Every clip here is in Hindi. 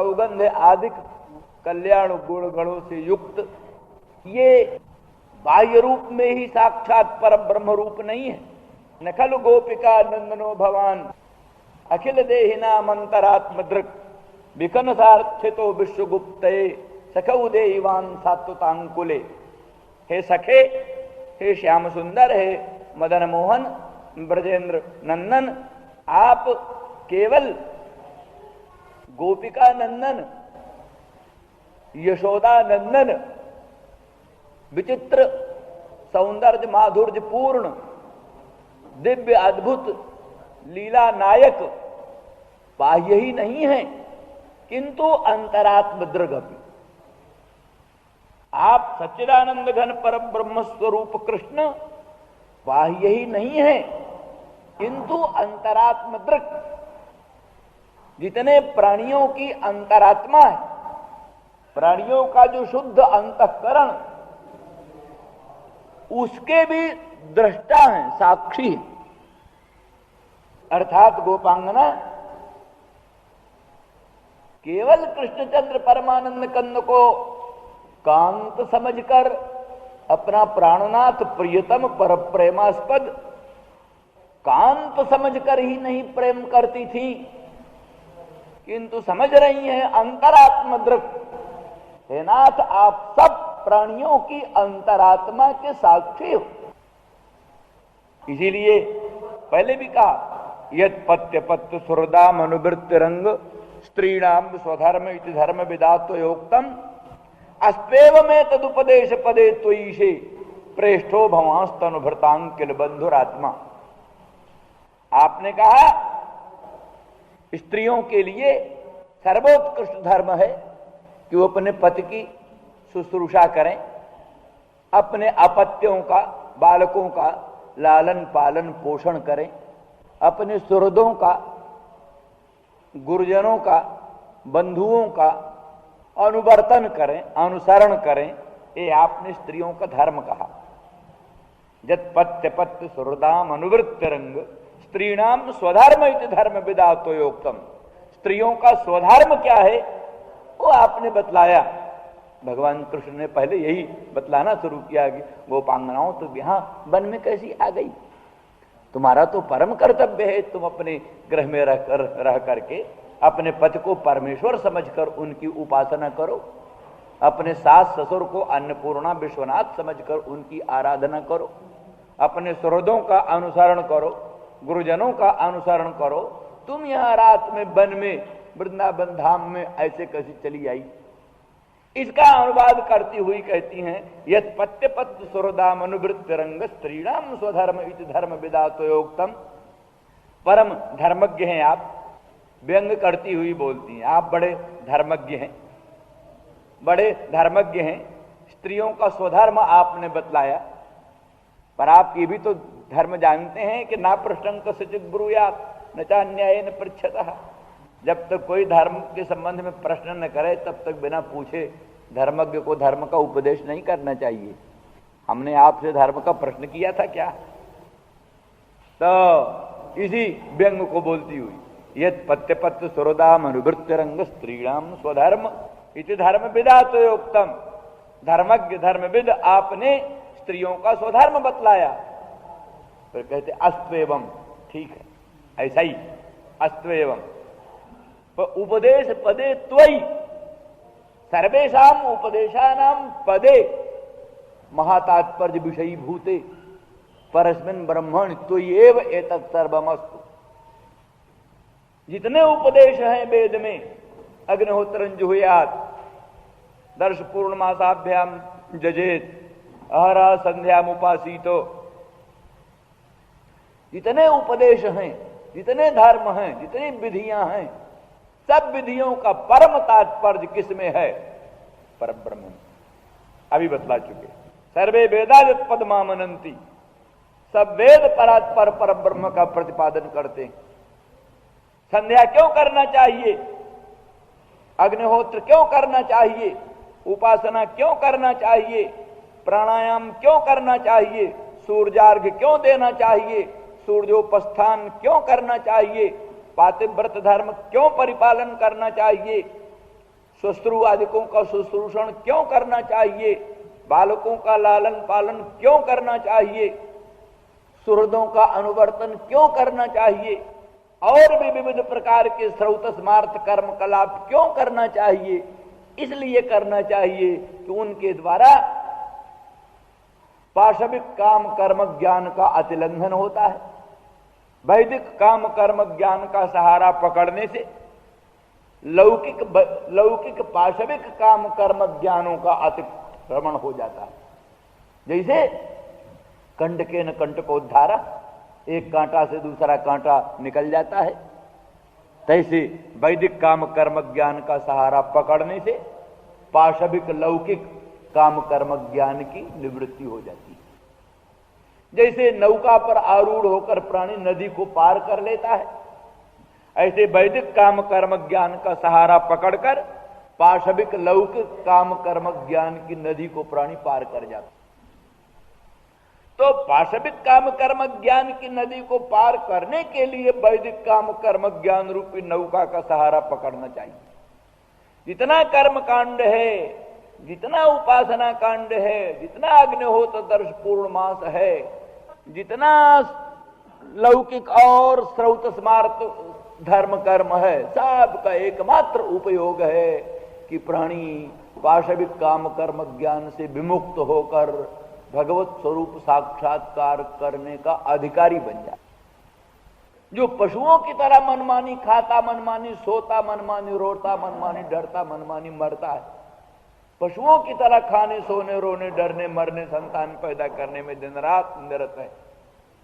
सौगंध आदि कल्याण गुण गणों से युक्त ये बाह्य रूप में ही साक्षात परम ब्रह्म रूप नहीं है। न खलु गोपिका नंदनो भवान अखिल देहिना मंतरात्म दृक् विकन सार्थितो विश्वगुप्त सखौ देवान सात्वतांकुले। हे सखे, हे श्याम सुंदर, हे मदन मोहन, ब्रजेंद्र नंदन, आप केवल गोपिका नंदन, यशोदा नंदन, विचित्र सौंदर्य माधुर्य पूर्ण दिव्य अद्भुत लीला नायक बाह्य ही नहीं है, किंतु अंतरात्म दृढ़ भी। आप सच्चिदानंद घन परम ब्रह्म स्वरूप कृष्ण बाह्य ही नहीं है, किंतु अंतरात्म दृढ़। जितने प्राणियों की अंतरात्मा है, प्राणियों का जो शुद्ध अंतःकरण, उसके भी दृष्टा हैं, साक्षी। अर्थात गोपांगना केवल कृष्णचंद्र परमानंद कंद को कांत समझकर अपना प्राणनाथ प्रियतम पर प्रेमास्पद कांत समझकर ही नहीं प्रेम करती थी, किंतु समझ रही हैं अंतरात्म दृक्। हे नाथ, आप सब प्राणियों की अंतरात्मा के साक्षी हो। इसीलिए पहले भी कहा, यद पत्य पत्य सुहृदाम अनुवृत्ति रंग स्त्रीणाम स्वधर्म इति धर्म विदातो योक्तम अस्तेव में तदुपदेश पदे त्वयीशे प्रेष्ठो भवांस्तनुभृतांग किल बंधुरात्मा। आपने कहा स्त्रियों के लिए सर्वोत्कृष्ट धर्म है कि वो अपने पति की शुश्रूषा करें, अपने अपत्यों का, बालकों का लालन पालन पोषण करें, अपने सुहृदों का, गुरुजनों का, बंधुओं का अनुवर्तन करें, अनुसरण करें। ये आपने स्त्रियों का धर्म कहा। जत पत्य पत्य सुहृदाम अनुवृत्ति रंग स्त्रीणाम स्वधर्म इति धर्म विदातो योक्तम। स्त्रियों का स्वधर्म क्या है वो आपने बतलाया। भगवान कृष्ण ने पहले यही बतलाना शुरू किया कि गोपांगनाओं तो यहाँ वन में कैसी आ गई, तुम्हारा तो परम कर्तव्य है, तुम अपने गृह में रह करके अपने पति को परमेश्वर समझकर उनकी उपासना करो, अपने सास ससुर को अन्नपूर्णा विश्वनाथ समझकर उनकी आराधना करो, अपने सुहृदों का अनुसरण करो, गुरुजनों का अनुसरण करो। तुम यहाँ रात में वन में वृंदावन धाम में ऐसे कैसी चली आई? इसका अनुवाद करती हुई कहती हैं, यत पत्य पत्य सुहृदाम अनुवृत्ति रंग स्त्रीणाम स्वधर्म इति धर्म विदातो योक्तम। परम धर्मज्ञ हैं आप, व्यंग करती हुई बोलती हैं, आप बड़े धर्मज्ञ हैं, बड़े धर्मज्ञ हैं। स्त्रियों का स्वधर्म आपने बतलाया, पर आप ये भी तो धर्म जानते हैं कि ना प्रश्न कसिचित् ब्रूयात् न चान्यायेन पृच्छतः। जब तक कोई धर्म के संबंध में प्रश्न न करे तब तक बिना पूछे धर्मज्ञ को धर्म का उपदेश नहीं करना चाहिए। हमने आपसे धर्म का प्रश्न किया था क्या? तो इसी व्यंग को बोलती हुई, यद पत्य पत्य सुहृदाम अनुवृत्ति रंग स्त्रीणाम स्वधर्म इति धर्म विदातो योक्तम। धर्मज्ञ धर्मविद आपने स्त्रियों का स्वधर्म बतलाया। फिर कहते अस्त्वेवम, ठीक है ऐसा ही, अस्त्वेवम उपदेश पदे त्वयि सर्वेषाम उपदेशानाम पदे महातात्पर्य विषयी भूते परस्मिन् ब्रह्मण त्वयि एव एतत् सर्वमस्तु। जितने उपदेश हैं वेद में, अग्निहोत्रं जुहुयात्, दर्श पूर्णमासाभ्याम जजेत, अहरा संध्याम उपासीतो, जितने उपदेश हैं, जितने धर्म हैं, जितनी विधियां हैं, सब विधियों का परम तात्पर्य किसमें है? परम ब्रह्म में। अभी बतला चुके। सर्वे वेदा पदमामनंती, सब वेद परात्पर परम ब्रह्म का प्रतिपादन करते हैं। संध्या क्यों करना चाहिए? अग्निहोत्र क्यों करना चाहिए? उपासना क्यों करना चाहिए? प्राणायाम क्यों करना चाहिए? सूर्यार्घ्य क्यों देना चाहिए? सूर्योपस्थान क्यों करना चाहिए? पातिव्रत धर्म क्यों परिपालन करना चाहिए? श्वश्रु आदिकों का शुश्रूषण क्यों करना चाहिए, बालकों का लालन पालन क्यों करना चाहिए, सुहृदों का अनुवर्तन क्यों करना चाहिए, और भी विविध प्रकार के श्रौत स्मार्थ कर्म कलाप क्यों करना चाहिए। इसलिए करना चाहिए कि उनके द्वारा पाशविक काम कर्म ज्ञान का अतिलंघन होता है। वैदिक काम कर्म ज्ञान का सहारा पकड़ने से लौकिक पाशविक काम कर्म ज्ञानों का अतिक्रमण हो जाता है। जैसे कंटके न कंटकोद्धारा, एक कांटा से दूसरा कांटा निकल जाता है, तैसे वैदिक काम कर्म ज्ञान का सहारा पकड़ने से पाशविक लौकिक काम कर्म ज्ञान की निवृत्ति हो जाती है। जैसे नौका पर आरूढ़ होकर प्राणी नदी को पार कर लेता है, ऐसे वैदिक काम कर्म ज्ञान का सहारा पकड़कर पाशविक लौकिक काम कर्म ज्ञान की नदी को प्राणी पार कर जाता है। तो पाशविक काम कर्म ज्ञान की नदी को पार करने के लिए वैदिक काम कर्म ज्ञान रूपी नौका का सहारा पकड़ना चाहिए। जितना कर्म कांड है, जितना उपासना कांड है, जितना अग्निहोत्र दर्श पूर्णमास है, जितना लौकिक और श्रौत स्मार्त धर्म कर्म है, सबका एकमात्र उपयोग है कि प्राणी पाशविक काम कर्म ज्ञान से विमुक्त होकर भगवत स्वरूप साक्षात्कार करने का अधिकारी बन जाए। जो पशुओं की तरह मनमानी खाता, मनमानी सोता, मनमानी रोता, मनमानी डरता, मनमानी मरता है, पशुओं की तरह खाने सोने रोने डरने मरने संतान पैदा करने में दिन रात निरत है,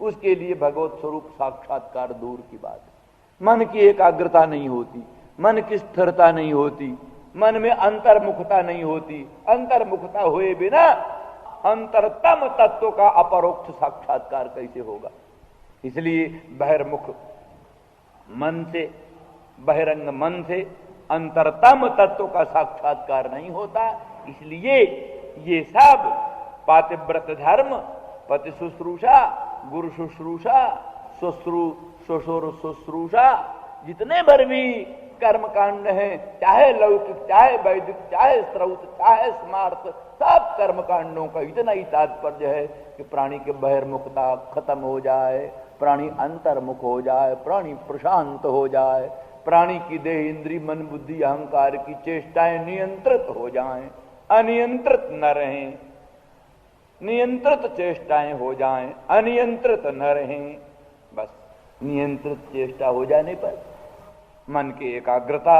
उसके लिए भगवत स्वरूप साक्षात्कार दूर की बात है। मन की एकाग्रता नहीं होती, मन की स्थिरता नहीं होती, मन में अंतर्मुखता नहीं होती। अंतर्मुखता हुए बिना अंतरतम तत्व का अपरोक्ष साक्षात्कार कैसे होगा। इसलिए बहिर्मुख मन से, बहिरंग मन से अंतरतम तत्व का साक्षात्कार नहीं होता। इसलिए ये सब पातिव्रत धर्म, पति शुश्रूषा, गुरु शुश्रूषा, श्वशुर शुश्रूषा, जितने भर भी कर्म कांड हैं, चाहे लौकिक, चाहे वैदिक, चाहे श्रौत, चाहे स्मार्त, सब कर्म कांडों का इतना ही तात्पर्य है कि प्राणी की बहिर्मुखता खत्म हो जाए, प्राणी अंतर्मुख हो जाए, प्राणी प्रशांत हो जाए, प्राणी की देह इंद्री मन बुद्धि अहंकार की चेष्टाएं नियंत्रित हो जाएं, अनियंत्रित न रहें, नियंत्रित चेष्टाएं हो जाएं, अनियंत्रित न रहें। बस नियंत्रित चेष्टा हो जाने पर मन की एकाग्रता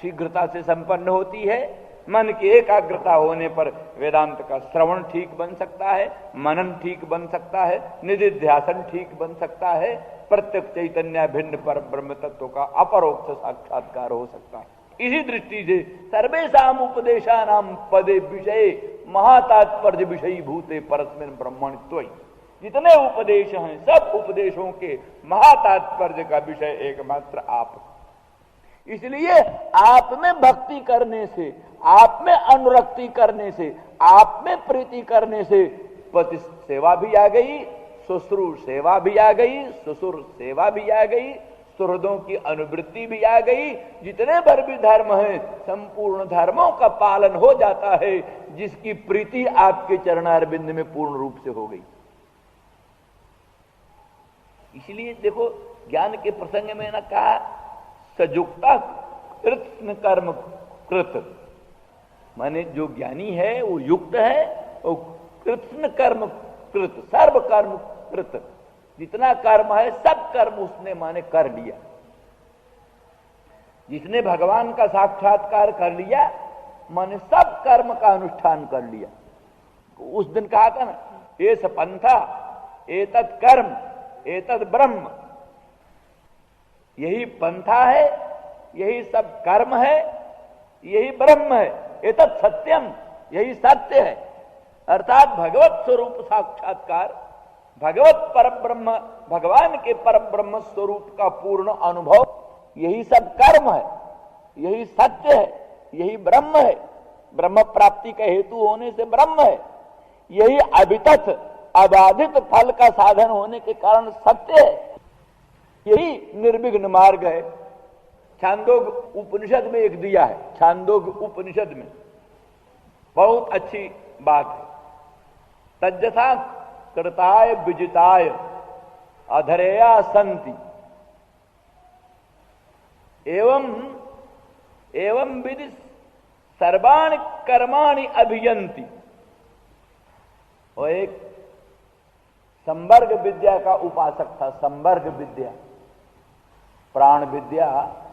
शीघ्रता से संपन्न होती है। मन की एकाग्रता होने पर वेदांत का श्रवण ठीक बन सकता है, मनन ठीक बन सकता है, निधिध्यासन ठीक बन सकता है, प्रत्यक्ष चैतन्य भिन्न पर ब्रह्म तत्व का अपरोक्ष साक्षात्कार हो सकता है। इसी दृष्टि से सर्वेषाम उपदेशानाम पदे विषय महातात्पर्य विषयी भूते परस्मिन् ब्रह्मणित्वै। जितने उपदेश हैं सब उपदेशों के महातात्पर्य का विषय एकमात्र आप। इसलिए आप में भक्ति करने से, आप में अनुरक्ति करने से, आप में प्रीति करने से पति सेवा भी आ गई, श्वश्रु सेवा भी आ गई, ससुर सेवा भी आ गई, सुहृदों की अनुवृत्ति भी आ गई। जितने भर भी धर्म हैं संपूर्ण धर्मों का पालन हो जाता है, जिसकी प्रीति आपके चरणारविंद में पूर्ण रूप से हो गई। इसलिए देखो ज्ञान के प्रसंग में ना कहा सजुक्ता कृत्न कर्म कृत, माने जो ज्ञानी है वो युक्त है, वो कृत्न कर्म कृत, सर्व कर्म कृत, जितना कर्म है सब कर्म उसने माने कर लिया। जिसने भगवान का साक्षात्कार कर लिया माने सब कर्म का अनुष्ठान कर लिया। उस दिन कहा था ना, एस पंथा एतत् कर्म एतत् ब्रह्म, यही पंथा है, यही सब कर्म है, यही ब्रह्म है, एतत् सत्यम, यही सत्य है। अर्थात भगवत स्वरूप साक्षात्कार, भगवत परब्रह्म, भगवान के परब्रह्म स्वरूप का पूर्ण अनुभव, यही सब कर्म है, यही सत्य है, यही ब्रह्म है। ब्रह्म प्राप्ति का हेतु होने से ब्रह्म है, यही अवितथ अबाधित फल का साधन होने के कारण सत्य है, यही निर्विघ्न मार्ग है। छांदोग उपनिषद में एक दिया है, छांदोग उपनिषद में, बहुत अच्छी बात है। तज्जथा कृताय विजिताय अधरेया संति एवं विधि सर्वाणि कर्माणि अभियंति। और एक संवर्ग विद्या का उपासक था, संवर्ग विद्या, प्राण विद्या,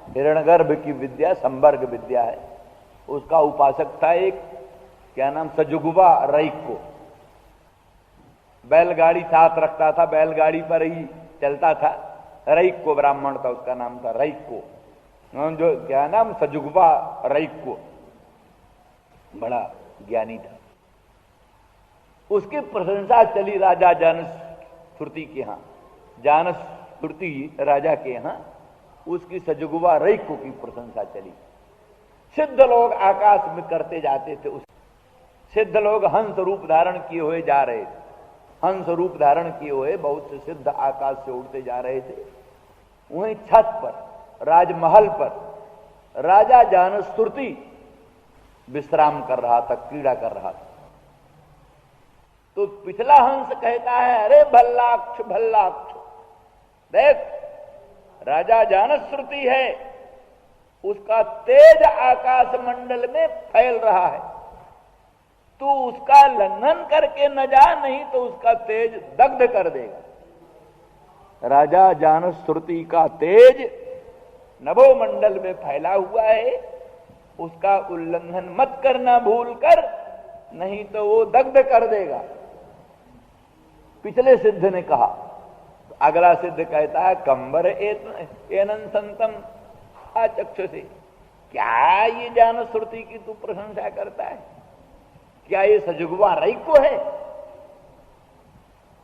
हिरण्यगर्भ की विद्या संवर्ग विद्या है, उसका उपासक था एक, क्या नाम, सजुगुबा रईको। बैलगाड़ी साथ रखता था, बैलगाड़ी पर ही चलता था, रईको ब्राह्मण था, उसका नाम था रईको, जो क्या नाम, सजुगुबा रईको, बड़ा ज्ञानी था। उसकी प्रशंसा चली राजा जानश्रुति के यहाँ, जानश्रुति राजा के यहाँ उसकी सजुगुबा रईको की प्रशंसा चली। सिद्ध लोग आकाश में करते जाते थे, उस सिद्ध लोग हंस रूप धारण किए हुए जा रहे थे, हंस रूप धारण किए हुए बहुत से सिद्ध आकाश से उड़ते जा रहे थे। वहीं छत पर, राजमहल पर राजा जानश्रुति विश्राम कर रहा था, क्रीड़ा कर रहा था। तो पिछला हंस कहता है, अरे भल्लाक्ष भल्लाक्ष, देख राजा जानश्रुति है, उसका तेज आकाश मंडल में फैल रहा है, तू उसका लंघन करके न जा, नहीं तो उसका तेज दग्ध कर देगा। राजा जानश्रुति का तेज नभो मंडल में फैला हुआ है, उसका उल्लंघन मत करना भूल कर, नहीं तो वो दग्ध कर देगा। पिछले सिद्ध ने कहा। अगला सिद्ध कहता है, कंबर एनन संतम आचक्षुषे, क्या ये जानश्रुति की तू प्रशंसा करता है, क्या ये सजुगवा रईको है?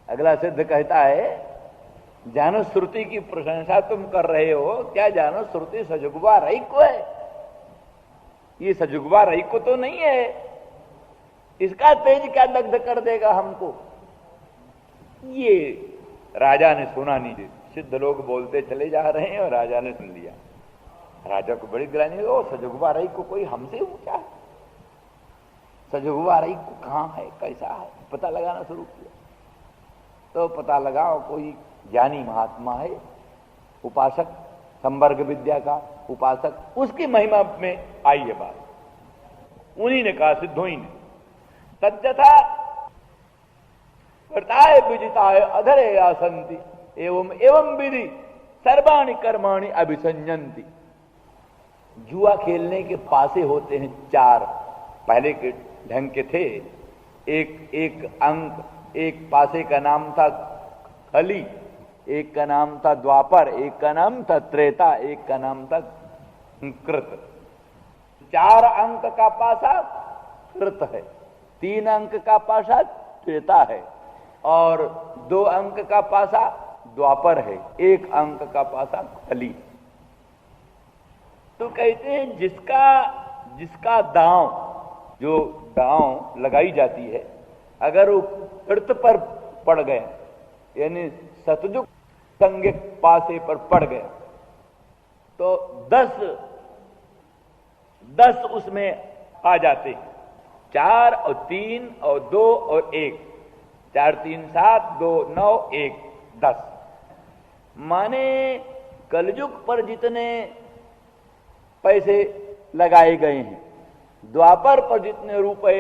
अगला सिद्ध कहता है, जानश्रुति की प्रशंसा तुम कर रहे हो, क्या जानश्रुति सजुगवा रईको है? ये सजुगवा रईको तो नहीं है, इसका तेज क्या दग्ध कर देगा हमको? ये राजा ने सुना नहीं, सिद्ध लोग बोलते चले जा रहे हैं और राजा ने सुन लिया। राजा को बड़ी ग्लानि, ओ सजुगवा रईको कोई हमसे ऊंचा है, सजुगवा रईको कहां है, कैसा है, पता लगाना शुरू किया। तो पता लगाओ, कोई ज्ञानी महात्मा है, उपासक, संवर्ग विद्या का उपासक, उसकी महिमा में आई है बात। उन्हीं ने कहा, सिद्धों ही ने, तज्जथा कृताय विजिताय अधरे आसंति एवं विधि सर्वाणि कर्माणि अभिसंजन्ति। जुआ खेलने के पासे होते हैं चार, पहले के ढंग के थे, एक अंक, एक पासे का नाम था खली, एक का नाम था द्वापर, एक का नाम था त्रेता, एक का नाम था कृत। 4 अंक का पासा कृत है, 3 अंक का पासा त्रेता है और 2 अंक का पासा द्वापर है, 1 अंक का पासा खली। तो कहते हैं जिसका दांव, जो दांव लगाई जाती है, अगर वो कृत पर पड़ गए, यानी सतजुग संज्ञक पासे पर पड़ गया, तो 10 उसमें आ जाते हैं, 4 और 3 और 2 और 1, 4 3 7, 2 9 1 10। माने कलयुग पर जितने पैसे लगाए गए हैं, द्वापर पर जितने रुपए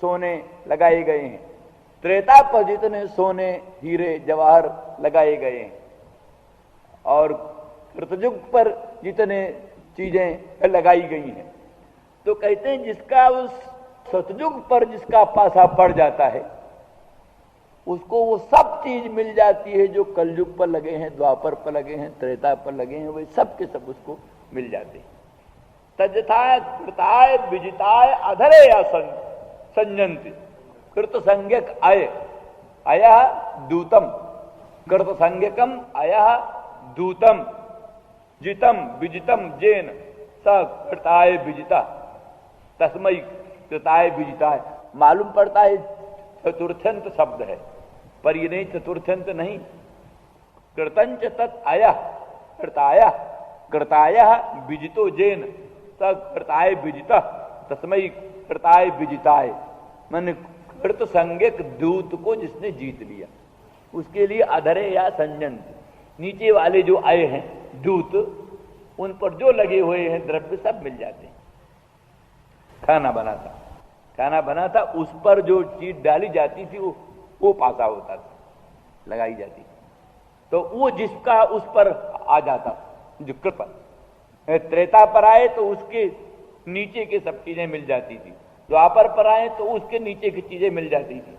सोने लगाए गए हैं, त्रेता पर जितने सोने हीरे जवाहर लगाए गए हैं, और कृतयुग पर जितने चीजें लगाई गई हैं, तो कहते हैं जिसका उस सतयुग पर जिसका पासा पड़ जाता है, उसको वो सब चीज मिल जाती है जो कलयुग पर लगे हैं, द्वापर पर लगे हैं, त्रेता पर लगे हैं, वे सब के सब उसको मिल जाते हैं। तजथाय कृताय विजिताय अधरे आसन संजंति। कृत संज्ञक अय दूतम, कृत संज्ञकम अय दूतम, जितम विजितम जेन स कृताय विजिता, तस्मै कृताय विजिताय। मालूम पड़ता है चतुर्थ्यंत शब्द है, पर ये नहीं, चतुर्थ्यंत नहीं। कृतंच तत् अय कृताय कृताय विजितो जेन स कृताय विजित तस्मय कृताय विजिताय, मैंने कृत संज्ञक दूत को जिसने जीत लिया उसके लिए अधरे या संजन नीचे वाले जो आए हैं दूत, उन पर जो लगे हुए हैं द्रव्य सब मिल जाते हैं। खाना बना था उस पर जो चीज डाली जाती थी वो पासा होता था, लगाई जाती थी, तो वो जिसका उस पर आ जाता, जो कृपा त्रेता पर आए तो उसके नीचे के सब चीजें मिल जाती थी, द्वापर पर आए तो उसके नीचे की चीजें मिल जाती थी,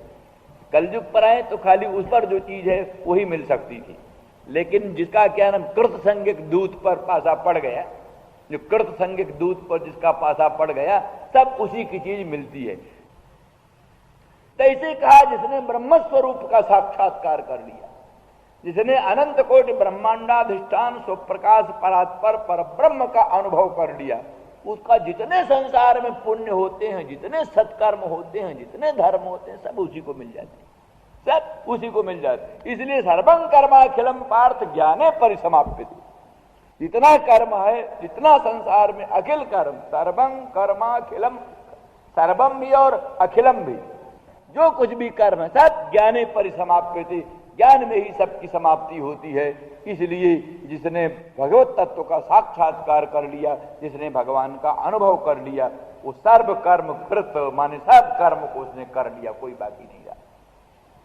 कलयुग पर आए तो खाली उस पर जो चीज है वही मिल सकती थी। लेकिन जिसका क्या नाम कृत संज्ञक दूत पर पासा पड़ गया, जो कृत संज्ञक दूत पर जिसका पासा पड़ गया सब उसी की चीज मिलती है। तैसे कहा जिसने ब्रह्म स्वरूप का साक्षात्कार कर लिया, जिसने अनंत कोटि ब्रह्मांडाधिष्ठान स्वप्रकाश परात्पर पर ब्रह्म का अनुभव कर लिया, उसका जितने संसार में पुण्य होते हैं, जितने सत्कर्म होते हैं, जितने धर्म होते हैं, सब उसी को मिल जाते हैं, सब उसी को मिल जाते। इसलिए सर्वं कर्माखिलम पार्थ ज्ञाने परिसमाप्यते, जितना कर्म है, जितना संसार में अखिल कर्म, सर्वं कर्माखिलम, सर्वम भी और अखिलम भी, जो कुछ भी कर्म है सब ज्ञाने परिसमाप्यते, ज्ञान में ही सबकी समाप्ति होती है। इसलिए जिसने भगवत तत्व का साक्षात्कार कर लिया, जिसने भगवान का अनुभव कर लिया, वो सर्व कर्म कृत, माने सब कर्म को उसने कर लिया, कोई बाकी नहीं रहा।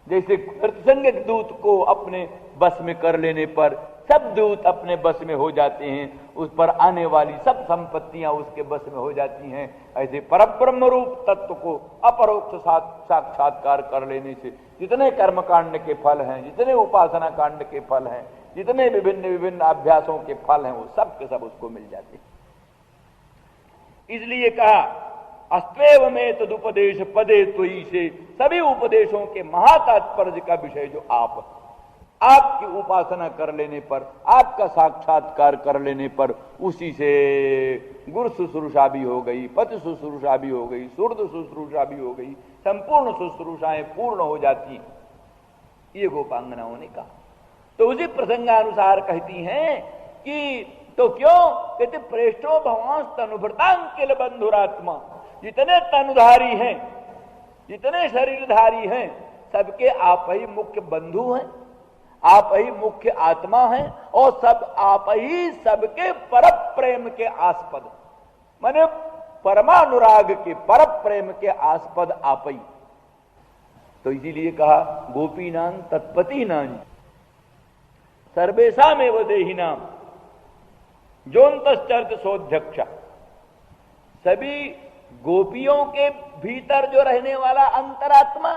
जैसे कृतसंज्ञक दूत को अपने बस में कर लेने पर सब दूत अपने बस में हो जाते हैं, उस पर आने वाली सब संपत्तियां उसके बस में हो जाती हैं, ऐसे परब्रह्म रूप तत्व को अपरोक्ष साक्षात्कार कर लेने से जितने कर्म कांड के फल हैं, जितने उपासना कांड के फल हैं, जितने विभिन्न विभिन्न अभ्यासों के फल हैं, वो सब के सब उसको मिल जाते हैं। इसलिए कहा अस्त्वेव में तदुपदेश पदे त्वयि से, सभी उपदेशों के महातात्पर्य का विषय जो आपकी उपासना कर लेने पर, आपका साक्षात्कार कर लेने पर, उसी से गुरु शुश्रूषा भी हो गई, पति शुश्रूषा भी हो गई, सूर्द शुश्रूषा भी हो गई, संपूर्ण शुश्रूषाएं पूर्ण हो जाती, ये गोपांगनाओं ने कहा। तो उसी प्रसंगानुसार कहती हैं कि तो क्यों कहते प्रेष्ठो भवांस तनुभृतांकिल बंधुरात्मा, जितने तनुधारी हैं, जितने शरीरधारी हैं, सबके आप ही मुख्य बंधु हैं, आप ही मुख्य आत्मा हैं, और सब आप ही सबके पर प्रेम के आस्पद, माने परमानुराग के पर प्रेम के आस्पद आप ही। तो इसीलिए कहा गोपीनां तत्पतीनां सर्वेषामेव देहिनां जोन्तश्चरति सोऽध्यक्ष, सभी गोपियों के भीतर जो रहने वाला अंतरात्मा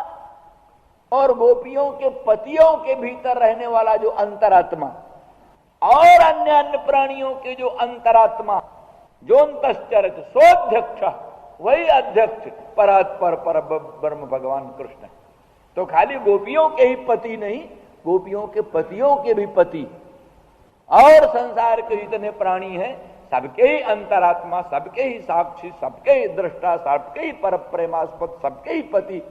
और गोपियों के पतियों के भीतर रहने वाला जो अंतरात्मा और अन्य अन्य प्राणियों के जो अंतरात्मा, जोन्तश्चरति सोऽध्यक्ष, वही अध्यक्ष परात्पर पर ब्रह्म भगवान कृष्ण। तो खाली गोपियों के ही पति नहीं, गोपियों के पतियों के भी पति और संसार के जितने प्राणी हैं सबके ही अंतरात्मा, सबके ही साक्षी, सबके ही दृष्टा, सबके ही पर प्रेमास्पद, सबके ही पति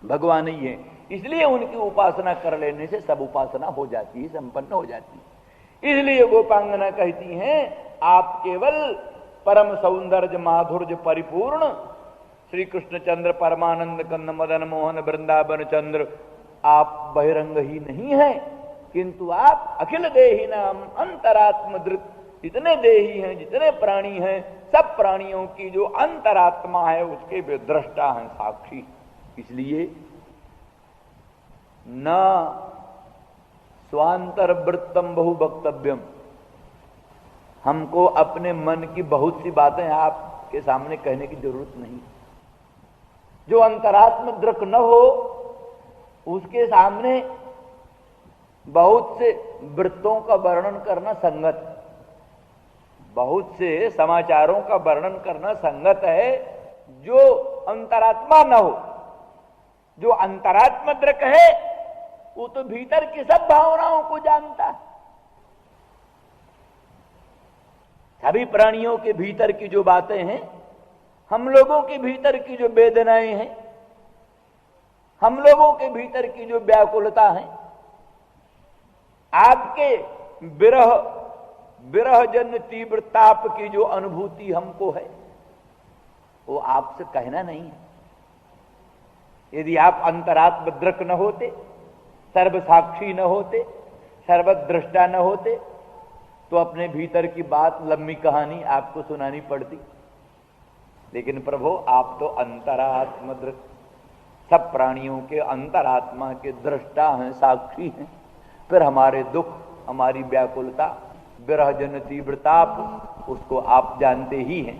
भगवान ही है। इसलिए उनकी उपासना कर लेने से सब उपासना हो जाती है, संपन्न हो जाती है। इसलिए गोपांगना कहती हैं आप केवल परम सौंदर्य माधुर्य परिपूर्ण श्री कृष्ण चंद्र परमानंद कंद मदन मोहन वृंदावन चंद्र, आप बहिरंग ही नहीं है, किंतु आप अखिल देही नाम अंतरात्म दृत, जितने देही हैं, जितने प्राणी हैं, सब प्राणियों की जो अंतरात्मा है उसके वे दृष्टा हैं, साक्षी। इसलिए न स्वांतरवृत्तम बहु वक्तव्यम, हमको अपने मन की बहुत सी बातें आपके सामने कहने की जरूरत नहीं। जो अंतरात्म दृक न हो उसके सामने बहुत से वृत्तों का वर्णन करना संगत, बहुत से समाचारों का वर्णन करना संगत है। जो अंतरात्मा न हो, जो अंतरात्म दृक है, वो तो भीतर की सब भावनाओं को जानता है। सभी प्राणियों के भीतर की जो बातें हैं, हम लोगों के भीतर की जो वेदनाएं हैं, हम लोगों के भीतर की जो व्याकुलता है, आपके विरह विरह जन तीव्र ताप की जो अनुभूति हमको है वो आपसे कहना नहीं है। यदि आप अंतरात्म दृक न होते, सर्वसाक्षी न होते, सर्वद्रष्टा न होते, तो अपने भीतर की बात, लंबी कहानी आपको सुनानी पड़ती। लेकिन प्रभु आप तो अंतरात्म दृक, सब प्राणियों के अंतरात्मा के दृष्टा हैं, साक्षी हैं। फिर हमारे दुख, हमारी व्याकुलता, विरह जन तीव्रताप, उसको आप जानते ही हैं।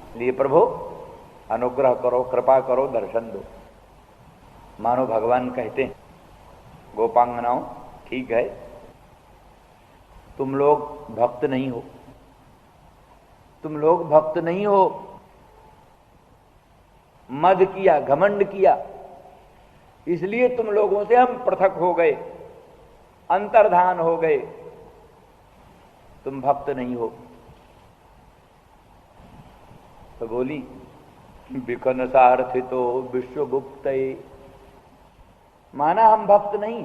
इसलिए प्रभु अनुग्रह करो, कृपा करो, दर्शन दो। मानो भगवान कहते हैं गोपांगनाओं, ठीक है तुम लोग भक्त नहीं हो, तुम लोग भक्त नहीं हो, मद किया, घमंड किया, इसलिए तुम लोगों से हम पृथक हो गए, अंतर्धान हो गए, तुम भक्त नहीं हो। तो बोली विकन सार्थितो विश्वगुप्त, माना हम भक्त नहीं,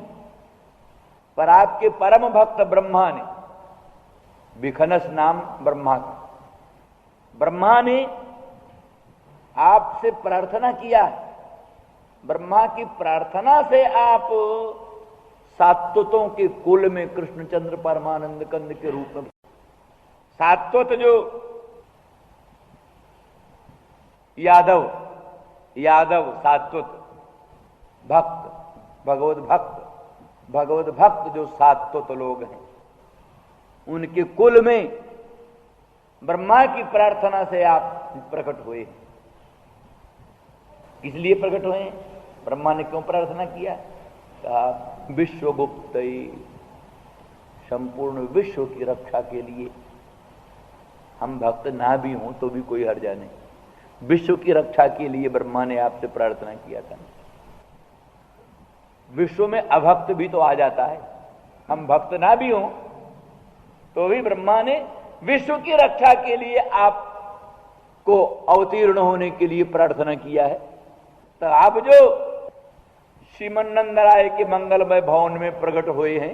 पर आपके परम भक्त ब्रह्मा ने, विखनस नाम ब्रह्मा का, ब्रह्मा ने आपसे प्रार्थना किया है। ब्रह्मा की प्रार्थना से आप सात्वतों के कुल में कृष्णचंद्र परमानंद कंद के रूप में, सात्वत जो यादव, यादव सात्वत, भक्त, भगवत भक्त, भगवत भक्त जो सात्वत लोग हैं, उनके कुल में ब्रह्मा की प्रार्थना से आप प्रकट हुए। इसलिए प्रकट हुए, ब्रह्मा ने क्यों प्रार्थना किया? कहा विश्वगुप्त, संपूर्ण विश्व की रक्षा के लिए। हम भक्त ना भी हों तो भी कोई हर्जा नहीं, विश्व की रक्षा के लिए ब्रह्मा ने आपसे प्रार्थना किया था। विश्व में अभक्त भी तो आ जाता है, हम भक्त ना भी हों तो भी ब्रह्मा ने विश्व की रक्षा के लिए आपको अवतीर्ण होने के लिए प्रार्थना किया है। तो आप जो श्रीमन नंदराय के मंगलमय भवन में प्रकट हुए हैं,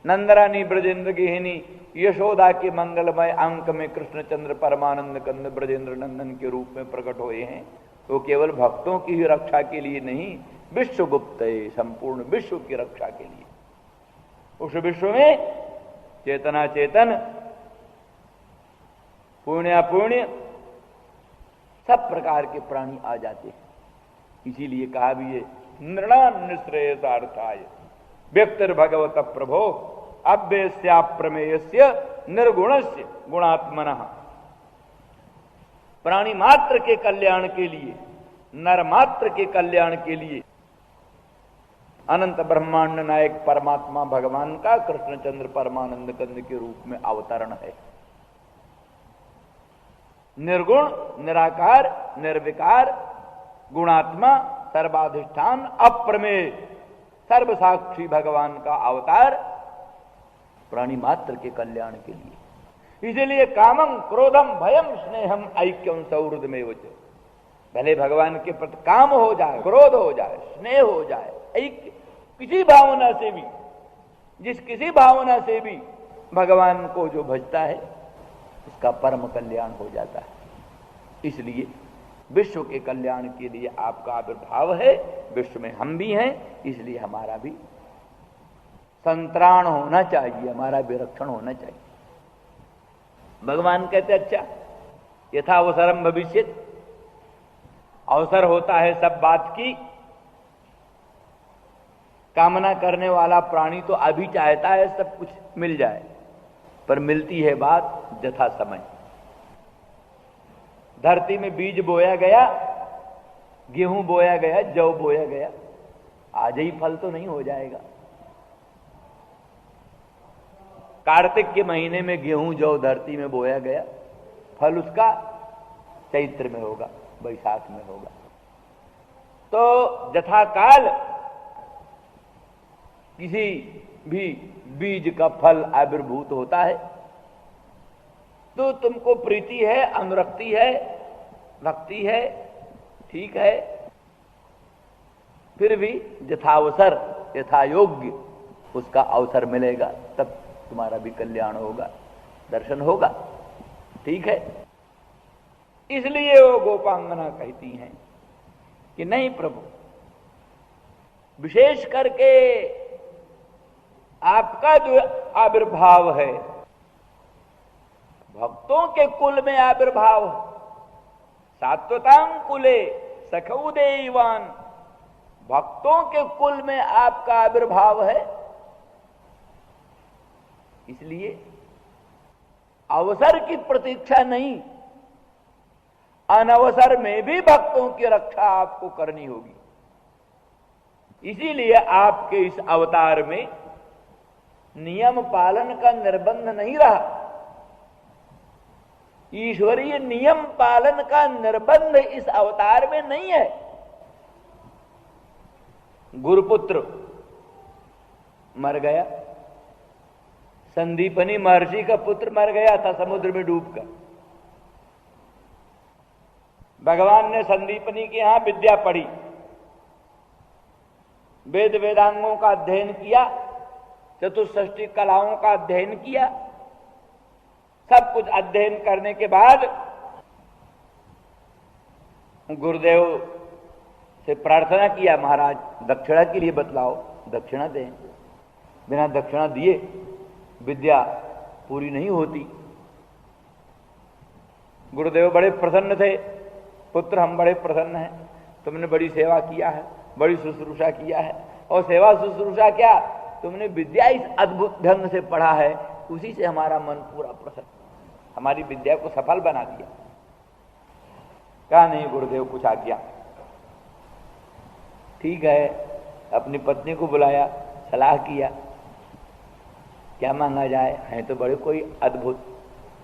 नंदरानी ब्रजेंद्र गेहिनी यशोदा के मंगलमय अंक में कृष्णचंद्र परमानंद कंद ब्रजेंद्र नंदन के रूप में प्रकट हुए हैं, तो केवल भक्तों की ही रक्षा के लिए नहीं, विश्वगुप्त, संपूर्ण विश्व की रक्षा के लिए। उस विश्व में चेतना चेतन, पुण्य अपुण्य, सब प्रकार के प्राणी आ जाते हैं। इसीलिए कहा भी है नृणान्निश्रेयसार्थाय व्यक्तिर्भगवत प्रभो अव्यस्याप्रमेयस्य निर्गुणस्य गुणात्मनः। प्राणी मात्र के कल्याण के लिए, नर मात्र के कल्याण के लिए अनंत ब्रह्मांड नायक परमात्मा भगवान का कृष्णचंद्र परमानंद कंद के रूप में अवतरण है। निर्गुण, निराकार, निर्विकार, गुणात्मा, सर्वाधिष्ठान, अप्रमेय, सर्वसाक्षी भगवान का अवतार प्राणी मात्र के कल्याण के लिए। इसलिए कामं क्रोधम भयम स्नेहम ऐक्यम सौहृदमेव च। भले भगवान के प्रति काम हो जाए, क्रोध हो जाए, स्नेह हो जाए, ऐक्य, किसी भावना से भी, जिस किसी भावना से भी भगवान को जो भजता है उसका परम कल्याण हो जाता है। इसलिए विश्व के कल्याण के लिए आपका आविर्भाव है, विश्व में हम भी हैं, इसलिए हमारा भी संत्राण होना चाहिए, हमारा विरक्षण होना चाहिए। भगवान कहते अच्छा यथावसरम भविष्यति, अवसर होता है सब बात की। कामना करने वाला प्राणी तो अभी चाहता है सब कुछ मिल जाए, पर मिलती है बात यथा समय। धरती में बीज बोया गया, गेहूं बोया गया, जौ बोया गया, आज ही फल तो नहीं हो जाएगा। कार्तिक के महीने में गेहूं जौ धरती में बोया गया, फल उसका चैत्र में होगा, बैसाख में होगा। तो यथाकाल किसी भी बीज का फल आविर्भूत होता है। तो तुमको प्रीति है, अनुरक्ति है, भक्ति है, ठीक है, फिर भी यथावसर, यथा योग्य उसका अवसर मिलेगा, तब तुम्हारा भी कल्याण होगा। दर्शन होगा। ठीक है, इसलिए वो गोपांगना कहती हैं कि नहीं प्रभु, विशेष करके आपका जो आविर्भाव है, भक्तों के कुल में आविर्भाव, सात्वतां कुले सखौ देवान, भक्तों के कुल में आपका आविर्भाव है। इसलिए अवसर की प्रतीक्षा नहीं, अनवसर में भी भक्तों की रक्षा आपको करनी होगी। इसीलिए आपके इस अवतार में नियम पालन का निर्बंध नहीं रहा। ईश्वरीय नियम पालन का निर्बंध इस अवतार में नहीं है। गुरुपुत्र मर गया, संदीपनी महर्षि का पुत्र मर गया था समुद्र में डूबकर। भगवान ने संदीपनी के यहां विद्या पढ़ी, वेद वेदांगों का अध्ययन किया, चतुष्षष्टि कलाओं का अध्ययन किया। सब कुछ अध्ययन करने के बाद गुरुदेव से प्रार्थना किया, महाराज दक्षिणा के लिए बतलाओ, दक्षिणा दें। बिना दक्षिणा दिए विद्या पूरी नहीं होती। गुरुदेव बड़े प्रसन्न थे, पुत्र हम बड़े प्रसन्न हैं, तुमने बड़ी सेवा किया है, बड़ी शुश्रूषा किया है। और सेवा शुश्रूषा क्या, तुमने विद्या इस अद्भुत ढंग से पढ़ा है, उसी से हमारा मन पूरा प्रसन्न, हमारी विद्या को सफल बना दिया। कहा नहीं गुरुदेव कुछ आज्ञा। ठीक है, अपनी पत्नी को बुलाया, सलाह किया क्या मांगा जाए। है तो बड़े कोई अद्भुत,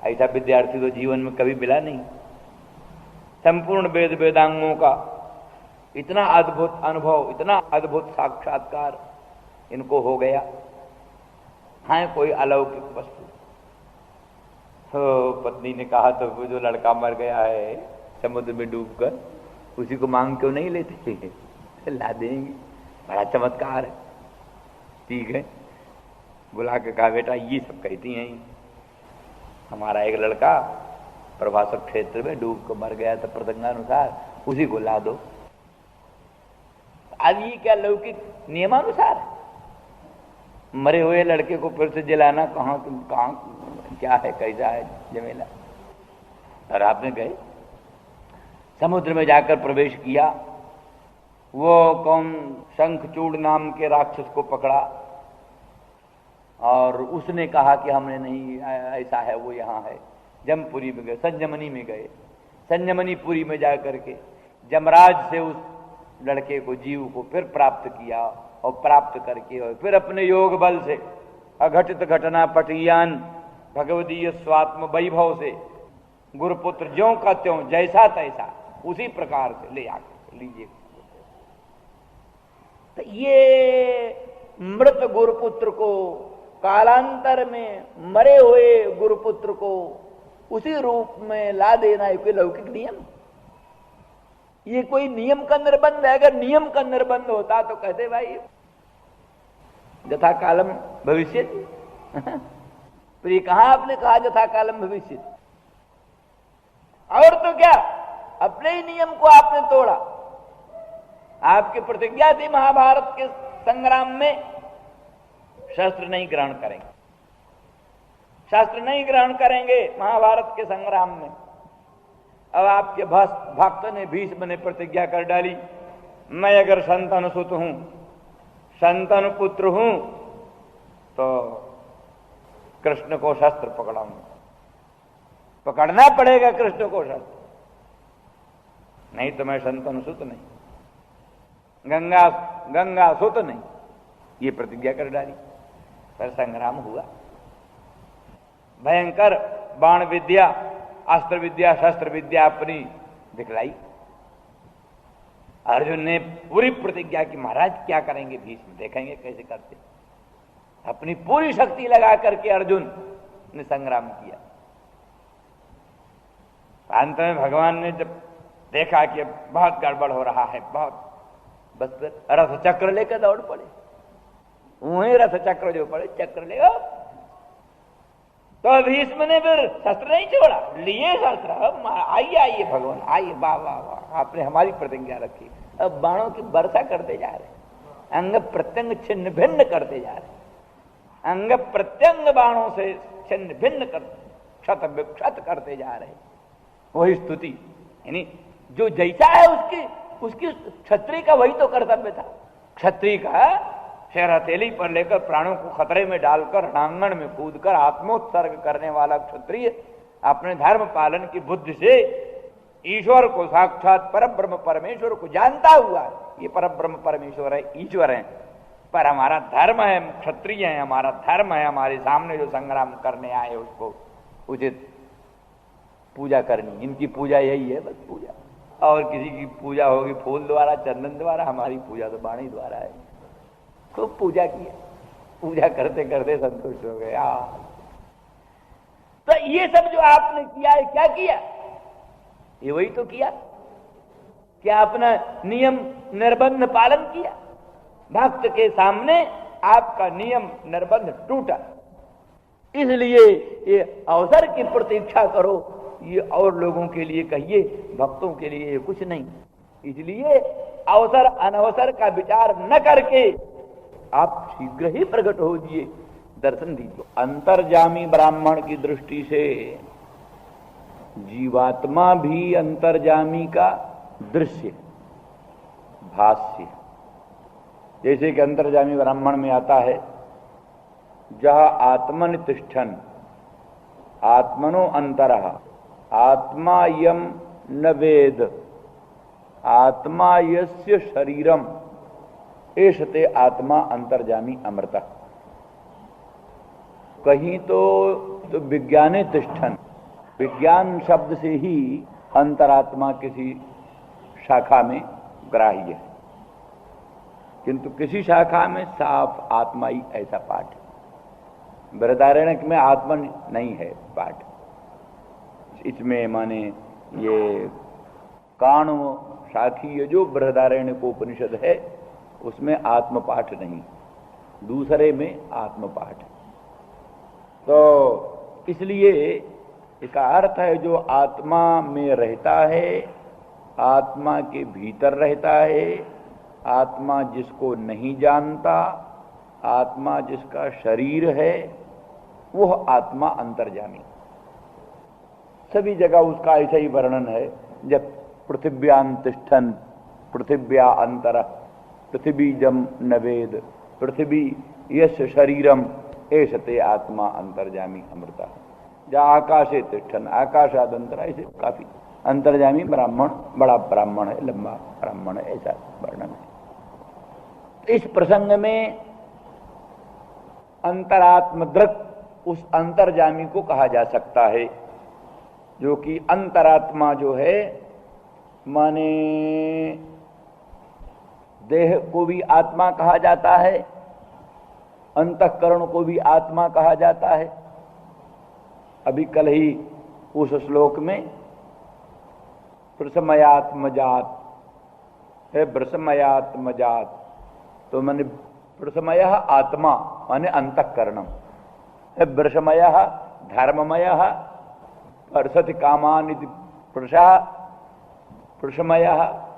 ऐसा विद्यार्थी तो जीवन में कभी मिला नहीं। संपूर्ण वेद वेदांगों का इतना अद्भुत अनुभव, इतना अद्भुत साक्षात्कार इनको हो गया। है कोई अलौकिक वस्तु। तो पत्नी ने कहा तो वो जो लड़का मर गया है समुद्र में डूबकर, उसी को मांग क्यों नहीं लेते, ला देंगे, बड़ा चमत्कार है। ठीक है, बुला के कहा बेटा ये सब कहती हैं, हमारा एक लड़का प्रभासक क्षेत्र में डूब कर मर गया था प्रसंगानुसार, उसी को ला दो। अब ये क्या लौकिक नियमानुसार, मरे हुए लड़के को फिर से जलाना कहाँ क्या है, कैसा है जमेला। और आपने गए समुद्र में जाकर प्रवेश किया, वो कौन शंखचूड़ नाम के राक्षस को पकड़ा और उसने कहा कि हमने नहीं, ऐसा है वो यहाँ है। जमपुरी में गए, संजमनी में गए, संजमनीपुरी में जाकर के जमराज से उस लड़के को, जीव को फिर प्राप्त किया और प्राप्त करके और फिर अपने योग बल से अघटित घटना पटियान भगवदीय स्वात्म वैभव से गुरुपुत्र ज्यों का त्यों जैसा तैसा उसी प्रकार से ले आकर लीजिए। तो ये मृत गुरुपुत्र को, कालांतर में मरे हुए गुरुपुत्र को उसी रूप में ला देना है कोई लौकिक नियम? ये कोई नियम का निर्बंध है? अगर नियम का निर्बंध होता तो कहते भाई यथा कालम भविष्य। पर ये कहां आपने कहा यथा कालम भविष्य? और तो क्या, अपने ही नियम को आपने तोड़ा। आपकी प्रतिज्ञा थी महाभारत के संग्राम में शस्त्र नहीं ग्रहण करेंगे, शस्त्र नहीं ग्रहण करेंगे महाभारत के संग्राम में। अब आपके भक्त ने, भीष्म ने प्रतिज्ञा कर डाली, मैं अगर संतन सुत हूं, संतन पुत्र हूं, तो कृष्ण को शस्त्र पकड़ाऊंगा, पकड़ना पड़ेगा कृष्ण को शस्त्र, नहीं तो मैं संतन सुत नहीं, गंगा सुत नहीं। ये प्रतिज्ञा कर डाली। पर संग्राम हुआ, भयंकर बाण विद्या, अस्त्र विद्या, शस्त्र विद्या अपनी दिखलाई। अर्जुन ने पूरी प्रतिज्ञा की, महाराज क्या करेंगे भीष्म, देखेंगे कैसे करते। अपनी पूरी शक्ति लगा करके अर्जुन ने संग्राम किया। अंत में भगवान ने जब देखा कि बहुत गड़बड़ हो रहा है, बहुत, बस फिर रथ चक्र लेकर दौड़ पड़े। वहीं रथ चक्र जो पड़े, चक्र ले तो भीष्म ने फिर शस्त्र नहीं छोड़ा, लिए शस्त्र। आइए आइए भगवान आइए, वाह वाह वाह, आपने हमारी प्रतिज्ञा रखी। अब बाणों की वर्षा करते जा रहे, अंग प्रत्यंग छिन्न भिन्न करते जा रहे, अंग प्रत्यंग बाणों से छिन्न भिन्न कर क्षत विक्षत करते जा रहे। वही स्तुति, यानी जो जैसा है उसकी क्षत्रिय का वही तो कर्तव्य था। क्षत्रिय का शेर हथेली पर लेकर प्राणों को खतरे में डालकर रणांगण में कूदकर आत्मोत्सर्ग करने वाला क्षत्रिय अपने धर्म पालन की बुद्धि से ईश्वर को, साक्षात परब्रह्म परमेश्वर को जानता हुआ, ये परब्रह्म परमेश्वर है, ईश्वर है, पर हमारा धर्म है, क्षत्रिय है, हमारा धर्म है, हमारे सामने जो संग्राम करने आए उसको उचित पूजा करनी। इनकी पूजा यही है, बस पूजा। और किसी की पूजा होगी फूल द्वारा, चंदन द्वारा, हमारी पूजा तो वाणी द्वारा है। खूब पूजा की, पूजा करते करते संतुष्ट हो गए। तो ये सब जो आपने किया है, क्या किया? ये वही तो किया। क्या अपना नियम निर्बंध पालन किया? भक्त के सामने आपका नियम निर्बंध टूटा, इसलिए ये अवसर की प्रतीक्षा करो। ये और लोगों के लिए कहिए, भक्तों के लिए कुछ नहीं। इसलिए अवसर अनवसर का विचार न करके आप शीघ्र ही प्रकट हो जिए, दर्शन दीजिए। अंतर्जामी ब्राह्मण की दृष्टि से जीवात्मा भी अंतर्जामी का दृश्य, भाष्य। जैसे कि अंतर्जामी ब्राह्मण में आता है, जहां आत्मन तिष्ठन आत्मनो अंतरः आत्मा यम न वेद आत्मा यस्य शरीरम एषते आत्मा अंतर्जामी अमृता। कहीं तो विज्ञाने तिष्ठन, विज्ञान शब्द से ही अंतरात्मा किसी शाखा में ग्राह्य है, किंतु किसी शाखा में साफ आत्मा ही ऐसा पाठ है। बृहदारण्यक में आत्मा नहीं है पाठ, इसमें माने ये काण्व शाखीय जो बृहदारण्यक उपनिषद है उसमें आत्म पाठ नहीं, दूसरे में आत्म पाठ। तो इसलिए इसका अर्थ है जो आत्मा में रहता है, आत्मा के भीतर रहता है, आत्मा जिसको नहीं जानता, आत्मा जिसका शरीर है, वह आत्मा अंतर्जामी। सभी जगह उसका ऐसा ही वर्णन है। जब पृथिव्यांतिष्ठन पृथिव्या अंतर पृथ्वी जम नवेद पृथ्वी यश शरीरम एषते आत्मा अंतर्जामी अमृता। जहाँ आकाशे तिष्ठन आकाशादंतर, ऐसे काफी अंतर्जामी ब्राह्मण बड़ा ब्राह्मण है, लंबा ब्राह्मण है, ऐसा वर्णन है। इस प्रसंग में अंतरात्मदृक् उस अंतर्जामी को कहा जा सकता है, जो कि अंतरात्मा जो है माने देह को भी आत्मा कहा जाता है, अंतःकरण को भी आत्मा कहा जाता है। अभी कल ही उस श्लोक में प्रसमयात्मजात है, प्रसमयात्मजात तो माने प्रसमय आत्मा माने अंतःकरणम है, वृषमय धर्ममय परसति कामान प्रशमय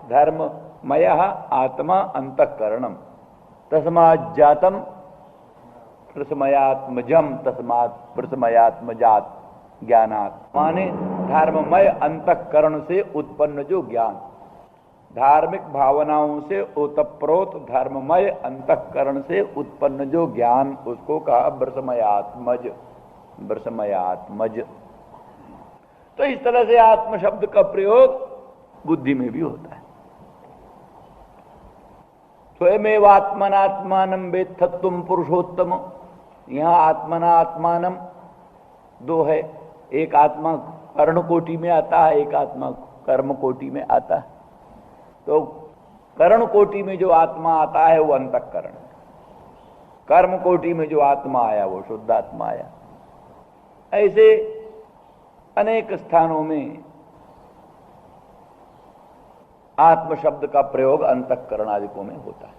धर्ममय आत्मा अंतःकरणम तस्मात् जातम प्रसमयात्मजम तस्मात् प्रसमयात्मजात ज्ञानात्। माने धर्ममय अंतःकरण से उत्पन्न जो ज्ञान, धार्मिक भावनाओं से ओतप्रोत धर्ममय अंतःकरण से उत्पन्न जो ज्ञान, उसको कहा ब्रसमयात्मज, ब्रसमयात्मज। तो इस तरह से आत्म शब्द का प्रयोग बुद्धि में भी होता है। स्वयमेव आत्मनात्मानं वेत्थ त्वं पुरुषोत्तम। यहां आत्मना आत्मानम दो है, एक आत्मा कर्ण कोटि में आता है, एक आत्मा कर्म कोटि में आता है। तो कर्ण कोटि में जो आत्मा आता है वो अंतःकरण, कर्म कोटि में जो आत्मा आया वो शुद्ध आत्मा आया। ऐसे अनेक स्थानों में आत्म शब्द का प्रयोग अंतःकरण आदिकों में होता है।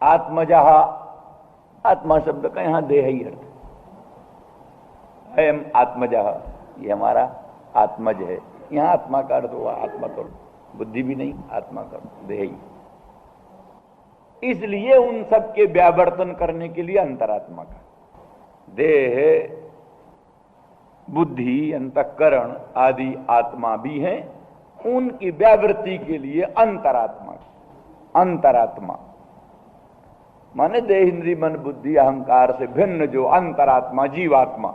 आत्मजः, आत्मा शब्द का यहां देह ही अर्थ, अयम आत्मजः, ये हमारा आत्मज है। यहाँ आत्मा का अर्थ हुआ आत्मा तो बुद्धि भी नहीं, आत्मा का देह ही। इसलिए उन सब के व्यावर्तन करने के लिए अंतरात्मा का, देह बुद्धि अंतःकरण आदि आत्मा भी हैं, उनकी व्यावृत्ति के लिए अंतरात्मा। अंतरात्मा माने देह इंद्रिय मन बुद्धि अहंकार से भिन्न जो अंतरात्मा जीवात्मा,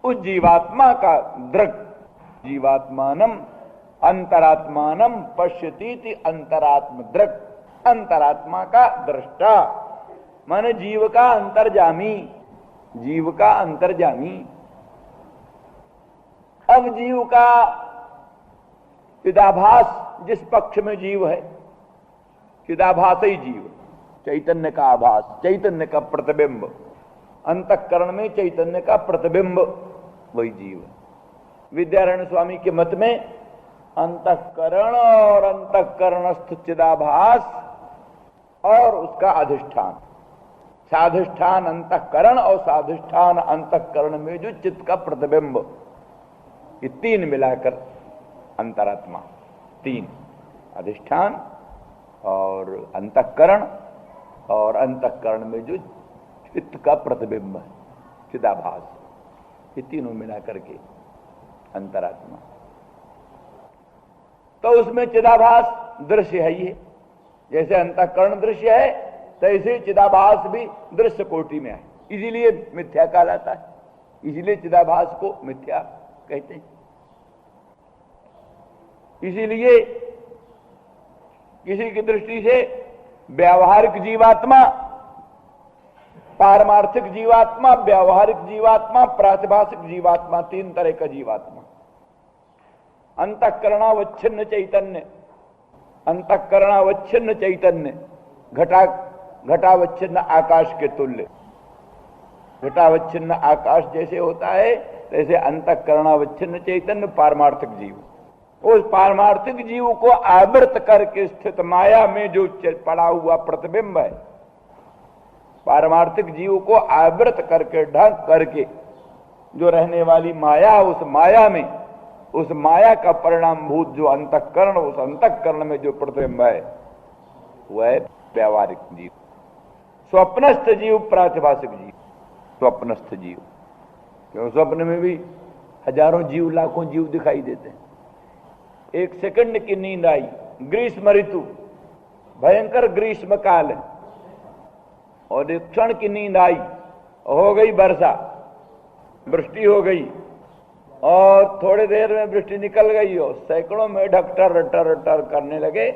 उस जीवात्मा का दृक्, जीवात्मानम अंतरात्मानम पश्यतीति अंतरात्म दृक्, अंतरात्मा का दृष्टा माने जीव का अंतर्जामी, जीव का अंतर्जामी। अब जीव का चिदाभास जिस पक्ष में जीव है, चिदाभास ही जीव, चैतन्य का आभास, चैतन्य का प्रतिबिंब, अंतःकरण में चैतन्य का प्रतिबिंब वही जीव है। विद्यारण्य स्वामी के मत में अंतःकरण और अंतःकरणस्थ चिदाभास और उसका अधिष्ठान, साधिष्ठान अंतःकरण और साधिष्ठान अंतःकरण में जो चित्त का प्रतिबिंब, ये तीन मिलाकर अंतरात्मा, तीन अधिष्ठान और अंतःकरण और अंतःकरण में जो चित्त का प्रतिबिंब है, चिदाभास, ये तीनों मिला करके अंतरात्मा। तो उसमें चिदाभास दृश्य है ही है, जैसे अंतःकरण दृश्य है तैसे चिदाभास भी दृश्य कोटि में है, इसीलिए मिथ्या कहलाता है, इसीलिए चिदाभास को मिथ्या कहते हैं। इसीलिए किसी की दृष्टि से व्यावहारिक जीवात्मा, पारमार्थिक जीवात्मा, व्यावहारिक जीवात्मा, प्रातिभाषिक जीवात्मा, तीन तरह का जीवात्मा। अंतःकरणावच्छिन्न चैतन्य, अंतःकरणावच्छिन्न चैतन्य घटावच्छिन्न आकाश के तुल्य, घटावच्छिन्न आकाश जैसे होता है तैसे अंतःकरणावच्छिन्न चैतन्य पारमार्थिक जीव। उस पारमार्थिक जीव को आवृत करके स्थित माया में जो पड़ा हुआ प्रतिबिंब है, पारमार्थिक जीव को आवृत करके ढक करके जो रहने वाली माया, उस माया में, उस माया का परिणाम भूत जो अंतःकरण, उस अंतःकरण में जो प्रतिबिंब है वह व्यावहारिक जीव, स्वप्नस्थ जीव, प्रातिभाषिक जीव। स्वप्नस्थ जीव, क्यों स्वप्न में भी हजारों जीव, लाखों जीव दिखाई देते हैं। एक सेकंड की नींद आई, ग्रीष्म ऋतु, भयंकर ग्रीष्म काल है, और एक क्षण की नींद आई, हो गई वर्षा, वृष्टि हो गई, और थोड़ी देर में वृष्टि निकल गई हो, सैकड़ों मेढक टर टर टर करने लगे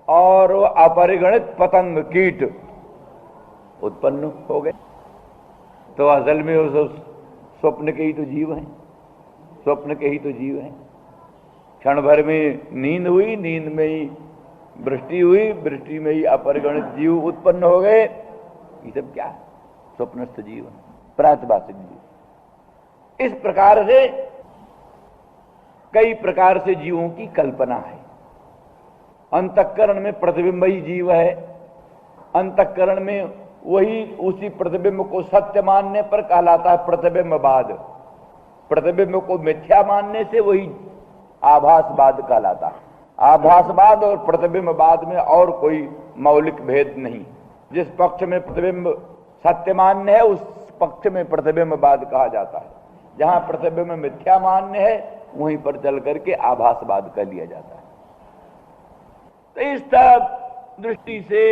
और वो अपरिगणित पतंग कीट उत्पन्न हो गए। तो असल में उस स्वप्न के ही तो जीव हैं, स्वप्न के ही तो जीव हैं। क्षण भर में नींद हुई, नींद में ही वृष्टि हुई, वृष्टि में ही अपरिगणित जीव उत्पन्न हो गए। ये सब क्या है? स्वप्नस्थ जीव, प्रातिभाषिक जीव। इस प्रकार से कई प्रकार से जीवों की कल्पना है। अंतःकरण में प्रतिबिंब ही जीव है, अंतःकरण में वही उसी प्रतिबिंब को सत्य मानने पर कहलाता है प्रतिबिंबवाद। प्रतिबिंब को मिथ्या मानने से वही आभासवाद कहलाता है। आभासवाद और प्रतिबिंबवाद में और कोई मौलिक भेद नहीं। जिस पक्ष में प्रतिबिंब सत्य मान्य है उस पक्ष में प्रतिबिंबवाद कहा जाता है। जहां प्रतिबिंब मिथ्या मान्य है वहीं पर चल करके आभासवाद कर लिया जाता है। तो इस दृष्टि से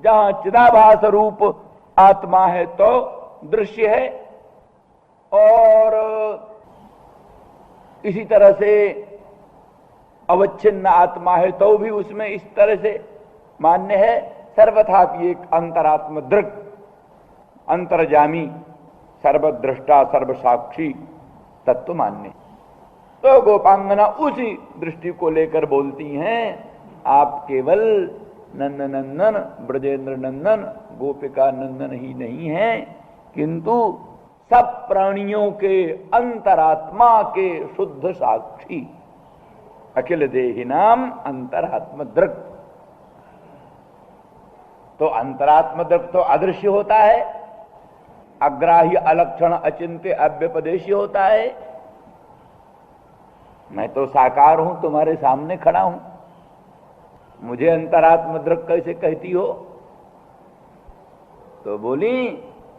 जहां चिदाभास रूप आत्मा है तो दृश्य है, और इसी तरह से अवच्छिन्न आत्मा है तो भी उसमें इस तरह से मान्य है। सर्वथा की एक अंतरात्म दृक्, अंतर्जामी, सर्वद्रष्टा, सर्वसाक्षी तत्व मान्य। तो गोपांगना उसी दृष्टि को लेकर बोलती हैं, आप केवल नंदनंदन, ब्रजेंद्र नंदन, गोपिका नंदन ही नहीं है, किंतु सब प्राणियों के अंतरात्मा के शुद्ध साक्षी, अखिल देहिनाम अंतरात्म दृक्। तो अंतरात्म दृक् तो अदृश्य होता है, अग्राह्य, अलक्षण, अचिंत्य, अव्यपदेशी होता है। मैं तो साकार हूं, तुम्हारे सामने खड़ा हूं, मुझे अंतरात्म दृक् कैसे कहती हो? तो बोली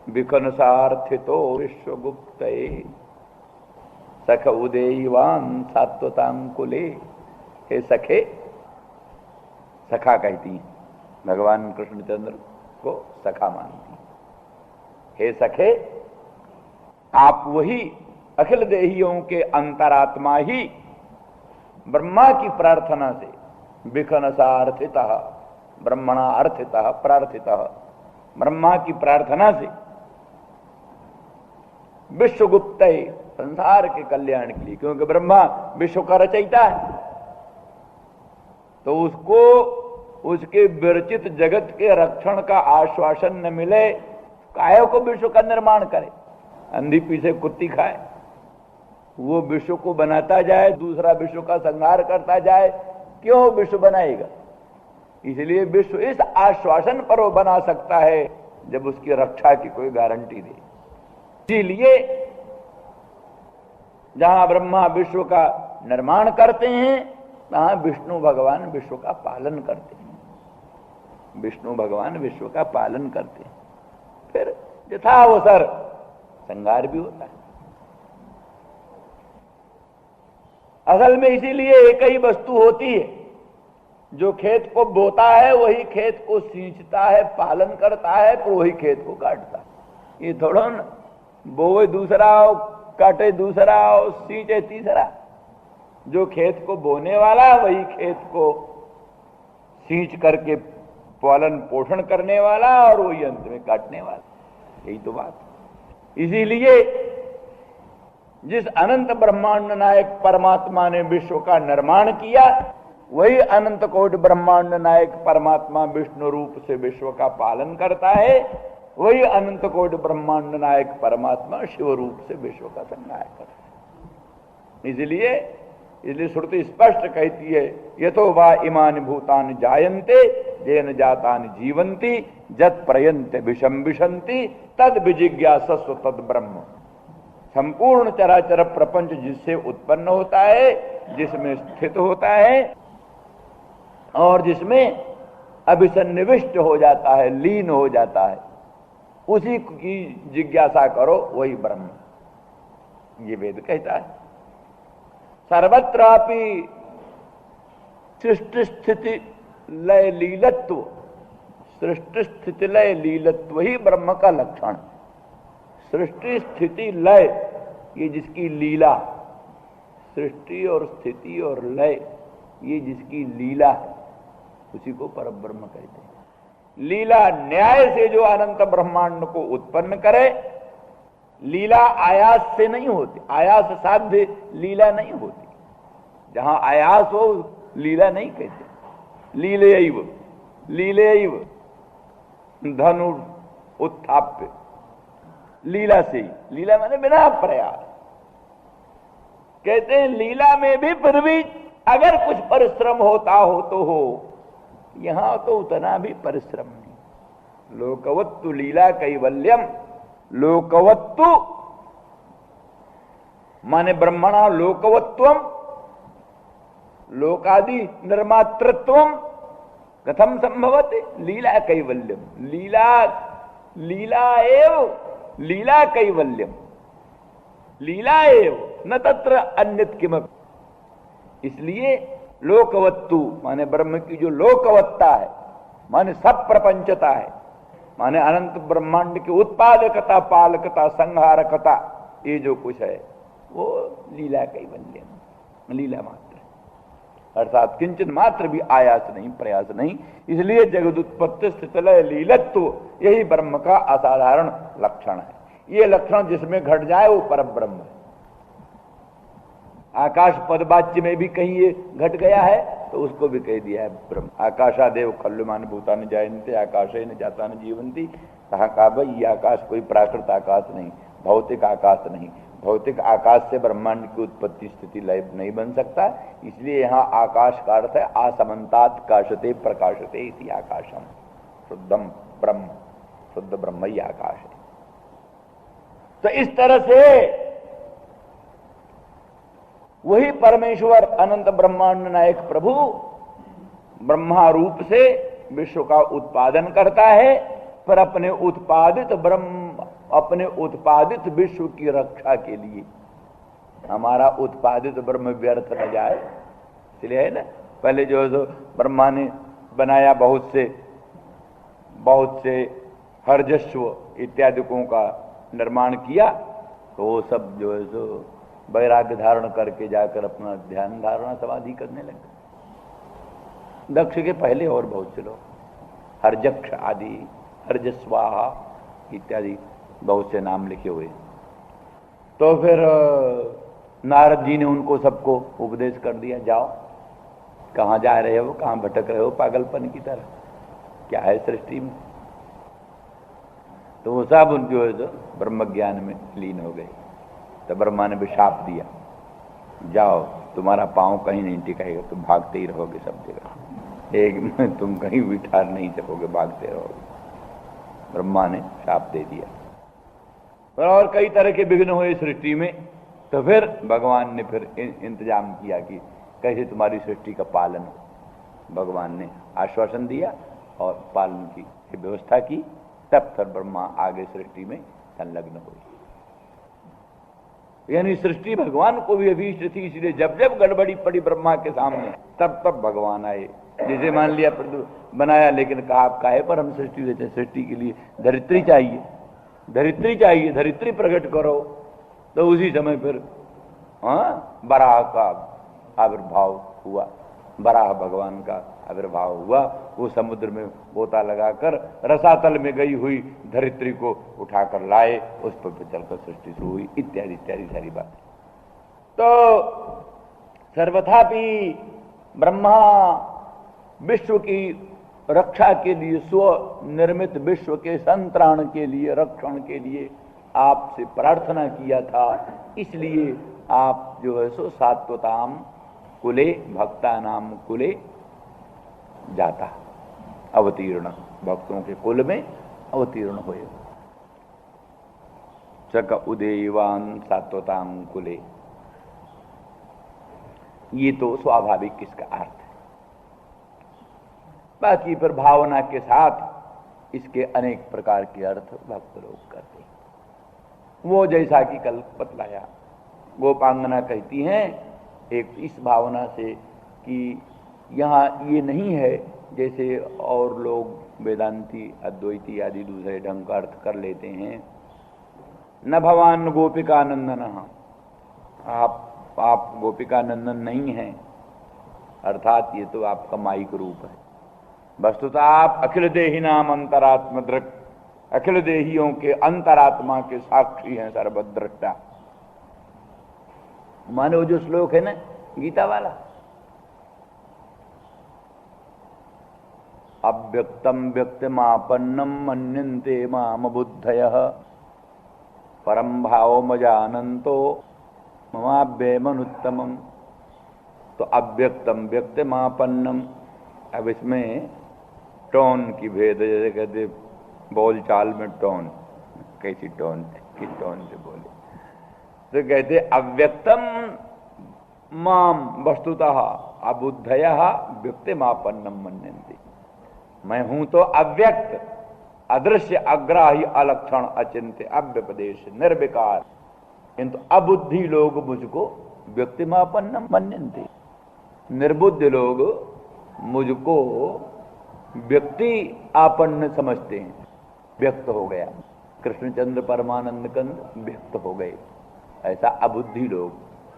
विकन सार्थितो विश्वगुप्त सख उदेयवान सात्वतांकुले। हे सखे, सखा कहती हैं, भगवान कृष्णचंद्र को सखा मानती हैं। हे सखे, आप वही अखिल देहियों के अंतरात्मा ही ब्रह्मा की प्रार्थना से विकन सार्थितः, ब्रह्मणा अर्थितः प्रार्थितः, ब्रह्मा की प्रार्थना से विश्वगुप्त, संसार के कल्याण के लिए, क्योंकि ब्रह्मा विश्व का रचयिता है, तो उसको उसके विरचित जगत के रक्षण का आश्वासन न मिले, काहे को विश्व का निर्माण करे? अंधी पीछे कुत्ती खाए, वो विश्व को बनाता जाए, दूसरा विश्व का संहार करता जाए, क्यों विश्व बनाएगा? इसलिए विश्व इस आश्वासन पर वो बना सकता है जब उसकी रक्षा की कोई गारंटी दे। इसीलिए जहां ब्रह्मा विश्व का निर्माण करते हैं, वहां विष्णु भगवान विश्व का पालन करते हैं। विष्णु भगवान विश्व का पालन करते हैं, फिर यथावसर संहार भी होता है। असल में इसीलिए एक ही वस्तु होती है, जो खेत को बोता है वही खेत को सींचता है, पालन करता है, तो वही खेत को काटता है। ये थोड़ा न बोए दूसरा, काटे दूसरा और सींचे तीसरा। जो खेत को बोने वाला वही खेत को सींच करके पालन पोषण करने वाला, और वही अंत में काटने वाला। यही तो बात। इसीलिए जिस अनंत ब्रह्मांड नायक परमात्मा ने विश्व का निर्माण किया, वही अनंत कोटि ब्रह्मांड नायक परमात्मा विष्णु रूप से विश्व का पालन करता है। वही अनंत कोटि ब्रह्मांड नायक परमात्मा शिव रूप से विश्व का संहार करता है। इसलिए श्रुति स्पष्ट कहती है, यथो वा इमानि भूतानि जायन्ते येन जातानि जीवन्ति जत प्रयन्ते विषम विशन्ति तद विजिज्ञासस्व तद ब्रह्म। संपूर्ण चराचर प्रपंच जिससे उत्पन्न होता है, जिसमें स्थित होता है और जिसमें अभिसन्निविष्ट हो जाता है, लीन हो जाता है, उसी की जिज्ञासा करो, वही ब्रह्म। ये वेद कहता है। सर्वत्रापि सृष्टि स्थिति लय लीलत्व, सृष्टि स्थिति लय लीलत्व ही ब्रह्म का लक्षण। सृष्टि स्थिति लय, ये जिसकी लीला, सृष्टि और स्थिति और लय, ये जिसकी लीला है, उसी को परब्रह्म कहते हैं। लीला न्याय से जो अनंत ब्रह्मांड को उत्पन्न करे, लीला आयास से नहीं होती, आयास साध्य लीला नहीं होती। जहां आयास हो लीला नहीं कहते। लीलैव लीलैव धनु उत्थाप्य, लीला से ही, लीला माने बिना प्रयास। कहते हैं लीला में भी फिर भी अगर कुछ परिश्रम होता हो तो हो, यहां तो उतना भी परिश्रम नहीं। लोकवत्तु लीला कैवल्यम, लोकवत्तु माने ब्रह्मणा लोकवत्वम, लोकादि निर्मातृत्वम कथम संभवते? लीला कैवल्यम, लीला एव लीला कैवल्यम, लीला एव न तत्र अन्यत् किमपि। इसलिए लोकवत्तु माने ब्रह्म की जो लोकवत्ता है, माने सब प्रपंचता है, माने अनंत ब्रह्मांड की उत्पादकता, पालकता, संहारकता, ये जो कुछ है वो लीला कैवल्यम, लीला मात्र, अर्थात किंचन मात्र भी आयास नहीं, प्रयास नहीं। इसलिए जगद उत्पत्ति स्थिति लय लीलत्व, यही ब्रह्म का असाधारण लक्षण है। ये लक्षण जिसमें घट जाए वो परब्रह्म है। आकाश पदवाच्य में भी कहीं ये घट गया है तो उसको भी कह दिया है ब्रह्म। आकाशादेव खल्लुमान भूतानि जायन्ते आकाशेन जातानि जीवन्ति। कहा भाई ये आकाश कोई प्राकृत आकाश नहीं, भौतिक आकाश नहीं। भौतिक आकाश से ब्रह्मांड की उत्पत्ति स्थिति लय नहीं बन सकता। इसलिए यहाँ आकाश का अर्थ है आसमंतात काशते प्रकाशते इति आकाशम, शुद्धम ब्रह्म, शुद्ध ब्रह्म ही आकाश है। तो इस तरह से वही परमेश्वर अनंत ब्रह्मांड नायक प्रभु ब्रह्मा रूप से विश्व का उत्पादन करता है, पर अपने उत्पादित विश्व की रक्षा के लिए, हमारा उत्पादित ब्रह्म व्यर्थ न जाए इसलिए है ना। पहले जो है ब्रह्मा ने बनाया बहुत से हरजस्व इत्यादिकों का निर्माण किया, तो वो सब जो है सो वैराग्य धारण करके जाकर अपना ध्यान धारणा समाधि करने लगे। दक्ष के पहले और बहुत से लोग, हरजक्ष आदि, हरजस्वाहा इत्यादि बहुत से नाम लिखे हुए। तो फिर नारद जी ने उनको सबको उपदेश कर दिया, जाओ कहाँ जा रहे हो, कहाँ भटक रहे हो पागलपन की तरह, क्या है सृष्टि में। तो वो सब उन जो है जो ब्रह्म ज्ञान में लीन हो गए। तो ब्रह्मा ने भी शाप दिया, जाओ तुम्हारा पांव कहीं नहीं टिकेगा, तुम भागते ही रहोगे सब जगह, एक में तुम कहीं भी ठहर नहीं सकोगे, भागते रहोगे। ब्रह्मा ने शाप दे दिया। और कई तरह के विघ्न हुए सृष्टि में। तो फिर भगवान ने फिर इंतजाम किया कि कैसे तुम्हारी सृष्टि का पालन हो। भगवान ने आश्वासन दिया और पालन की व्यवस्था की। तब फिर ब्रह्मा आगे सृष्टि में संलग्न हुए। यानी सृष्टि भगवान को भी अभीष्ट थी, इसलिए जब जब गड़बड़ी पड़ी ब्रह्मा के सामने तब तब भगवान आए। जैसे मान लिया बनाया, लेकिन कहा आप काहे पर हम सृष्टि देते हैं, सृष्टि के लिए धरित्री चाहिए, धरित्री चाहिए, धरित्री प्रकट करो। तो उसी समय फिर बराह का आविर्भाव हुआ, बराह भगवान का आविर्भाव हुआ। वो समुद्र में गोता लगाकर रसातल में गई हुई धरित्री को उठाकर लाए, उस पर चलकर सृष्टि शुरू हुई, इत्यादि इत्यादि सारी बात। तो सर्वथा भी ब्रह्मा विश्व की रक्षा के लिए, स्व निर्मित विश्व के संतरण के लिए, रक्षण के लिए आपसे प्रार्थना किया था। इसलिए आप जो है सो सात्वताम कुले भक्ता नाम कुले जाता, अवतीर्ण, भक्तों के कुल में अवतीर्ण हुए। चक उदेवान सात्वताम कुले, ये तो स्वाभाविक इसका अर्थ है। बाकी फिर भावना के साथ इसके अनेक प्रकार के अर्थ भक्त लोग करते हैं। वो जैसा कि कल बतलाया, गोपांगना कहती हैं एक इस भावना से कि यहाँ ये नहीं है जैसे और लोग वेदांती, अद्वैती आदि दूसरे ढंग का अर्थ कर लेते हैं। न भवान गोपिका नंदन, आप गोपिका नंदन नहीं हैं, अर्थात ये तो आपका माइक रूप है। वस्तुतः आप अखिल देही नाम अंतरात्म दृक्, अखिल देहियों के अंतरात्मा के साक्षी हैं, सर्वद्रष्टा। मानो जो श्लोक है ना गीता वाला, अव्यक्तम व्यक्तिमापन्नम मन्यन्ते माम बुद्धयः परम भावम जानन्तो ममाव्ययमनुत्तमम्। तो अव्यक्तम व्यक्तिमापन्नम, अब इसमें टोन की भेद, जैसे कहते बोल चाल में टोन, कैसी टोन, किस टोन से बोले, तो कहते अव्यक्तम माम वस्तुतः अबुद्धयः व्यक्तिमापन्नम मन्यन्ते। मैं हूं तो अव्यक्त, अदृश्य, अग्राही, अलक्षण, अचिंत्य, अव्यपदेश, निर्विकार, किंतु अबुद्धि लोग मुझको व्यक्तिमापन्नम मन्यन्ते। निर्बुद्ध लोग मुझको व्यक्ति आपन्न समझते हैं, व्यक्त हो गया। कृष्णचंद्र परमानंद कंद व्यक्त हो गए, ऐसा अबुद्धि लोग,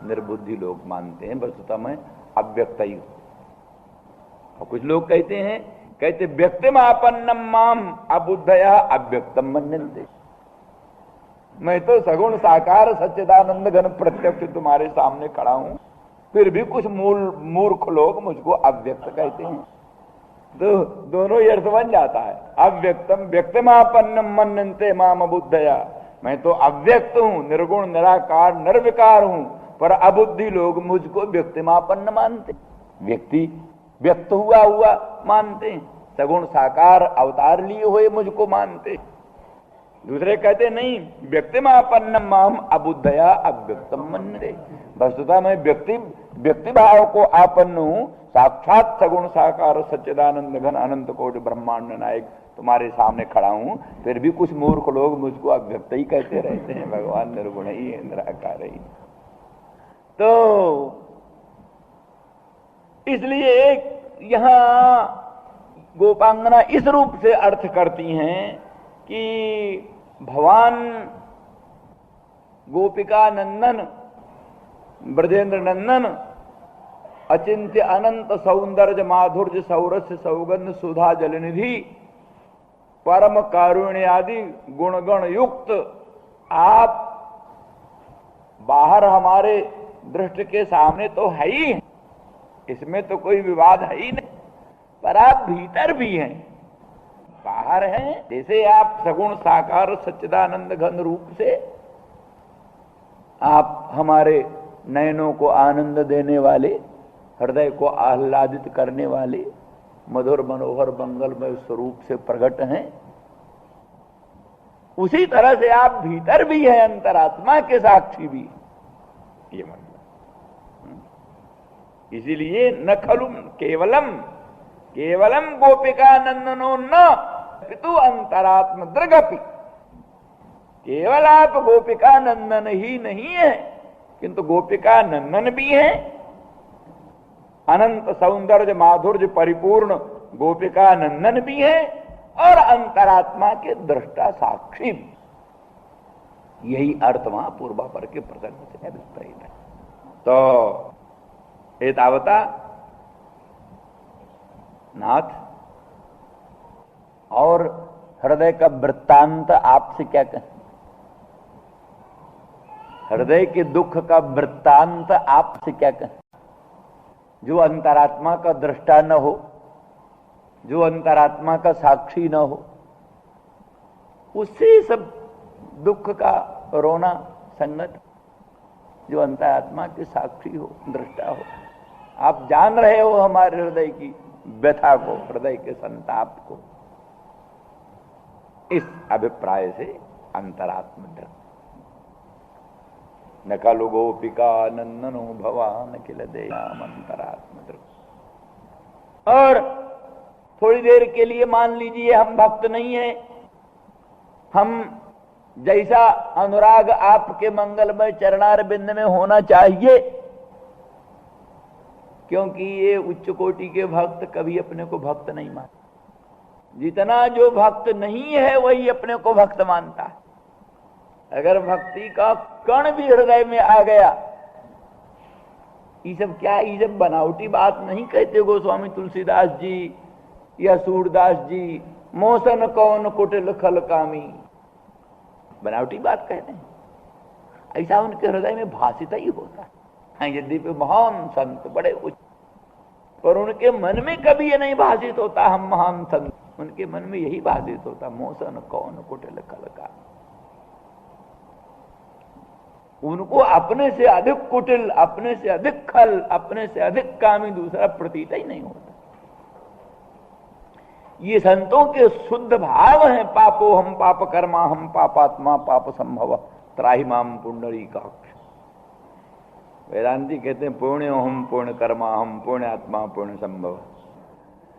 निर्बुद्धि लोग मानते हैं। वस्तुतः मैं अव्यक्त ही हूं। और कुछ लोग कहते व्यक्तिमापन्नम माम अबुद्धया अव्यक्तम मन्यन्ते। मैं तो सगुण साकार सच्चिदानंद घन प्रत्यक्ष तुम्हारे सामने खड़ा हूं, फिर भी कुछ मूर्ख लोग मुझको अव्यक्त कहते हैं। तो दोनों ही अर्थ बन जाता है। अव्यक्तम व्यक्तिमापन्नम मन्यन्ते माम अबुद्धया, मैं तो अव्यक्त हूं, निर्गुण निराकार निर्विकार हूं, पर अबुद्धि लोग मुझको व्यक्तिमापन्न मानते, व्यक्ति व्यक्त हुआ मानते, सगुण साकार अवतार लिए हुए मुझको मानते। दूसरे कहते नहीं, व्यक्तिमापन्नम माम अबुद्धया अव्यक्तम मन्यते। वस्तुतः मैं व्यक्ति भाव को आपन्न हूं, साक्षात सगुण साकार सच्चिदानंद घन अनंत कोटि ब्रह्मांड नायक तुम्हारे सामने खड़ा हूं, फिर भी कुछ मूर्ख लोग मुझको अव्यक्त ही कहते रहते हैं। भगवान निर्गुण ही है, निराकार ही। तो इसलिए यहां गोपांगना इस रूप से अर्थ करती हैं कि भगवान गोपिका नंदन ब्रजेंद्र नंदन अचिंत्य अनंत सौंदर्य माधुर्य सौरस्य सौगंध सुधा जलनिधि परम कारुण्य आदि गुणगण युक्त आप बाहर हमारे दृष्टि के सामने तो है ही हैं, इसमें तो कोई विवाद है ही नहीं, पर आप भीतर भी हैं, बाहर हैं। जैसे आप सगुण साकार सच्चिदानंद घन रूप से आप हमारे नयनों को आनंद देने वाले, हृदय को आह्लादित करने वाले मधुर मनोहर मंगलमय स्वरूप से प्रकट हैं, उसी तरह से आप भीतर भी हैं, अंतरात्मा के साक्षी भी, ये मतलब। इसीलिए न खलु केवलम गोपिका नंदनो न पितु अंतरात्म दृगपि। केवल आप गोपिका नंदन ही नहीं है, किंतु गोपिका नंदन भी है, अनंत सौंदर्य माधुर्य परिपूर्ण गोपिका नंदन भी है, और अंतरात्मा के दृष्टा साक्षी भी। यही अर्थ वहां पूर्वापर के प्रसंग से अभिप्रेत है। तो एतावता नाथ, और हृदय का वृत्तांत आपसे क्या कहें? हृदय के दुख का वृत्तांत आपसे क्या कहें? जो अंतरात्मा का दृष्टा न हो, जो अंतरात्मा का साक्षी न हो, उससे सब दुख का रोना संगत। जो अंतरात्मा के साक्षी हो, दृष्टा हो, आप जान रहे हो हमारे हृदय की व्यथा को, हृदय के संताप को, इस अभिप्राय से अंतरात्म दृष्टि। न खलु गोपिका नंदनो भवान किल देयाम अंतरात्म दृष्टि। और थोड़ी देर के लिए मान लीजिए हम भक्त नहीं है, हम जैसा अनुराग आपके मंगलमय चरणार बिंद में होना चाहिए, क्योंकि ये उच्च कोटि के भक्त कभी अपने को भक्त नहीं मानते। जितना जो भक्त नहीं है वही अपने को भक्त मानता है। अगर भक्ति का कण भी हृदय में आ गया, ये सब क्या, ये सब बनावटी बात नहीं कहते गोस्वामी तुलसीदास जी या सूरदास जी, मोसन कौन कुटिल खल कामी, बनावटी बात कहते हैं। ऐसा उनके हृदय में भाषित ही होता है। यद्यपि महान संत बड़े उच्च, पर उनके मन में कभी ये नहीं भाषित होता हम महान संत। उनके मन में यही भाषित होता, मोसन कौन कुटिल खल कामी। उनको अपने से अधिक कुटिल, अपने से अधिक खल, अपने से अधिक कामी दूसरा प्रतीत ही नहीं होता। ये संतों के शुद्ध भाव हैं। पापो हम पाप कर्मा हम पापात्मा पाप संभव त्राहि माम पुंडरीकाक्ष। वेदांती कहते हैं पुण्यो हम पुण्य कर्मा हम पुण्य आत्मा पुण्य संभव।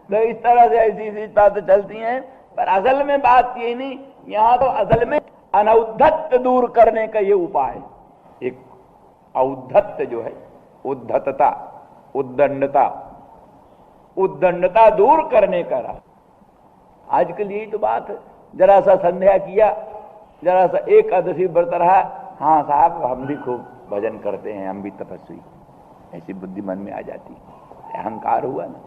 तो इस तरह से ऐसी बातें चलती हैं, पर असल में बात ये नहीं। यहां तो असल में अनौद्धत्य दूर करने का ये उपाय है। एक औद्धत्य जो है, उद्धतता, उद्दंडता, उद्दंडता दूर करने का रास्ता। आजकल यही तो बात है। जरा सा संध्या किया, जरा सा एकादशी व्रत रहा, हाँ साहब हम भी खूब भजन करते हैं, हम भी तपस्वी, ऐसी बुद्धि मन में आ जाती है। अहंकार हुआ ना,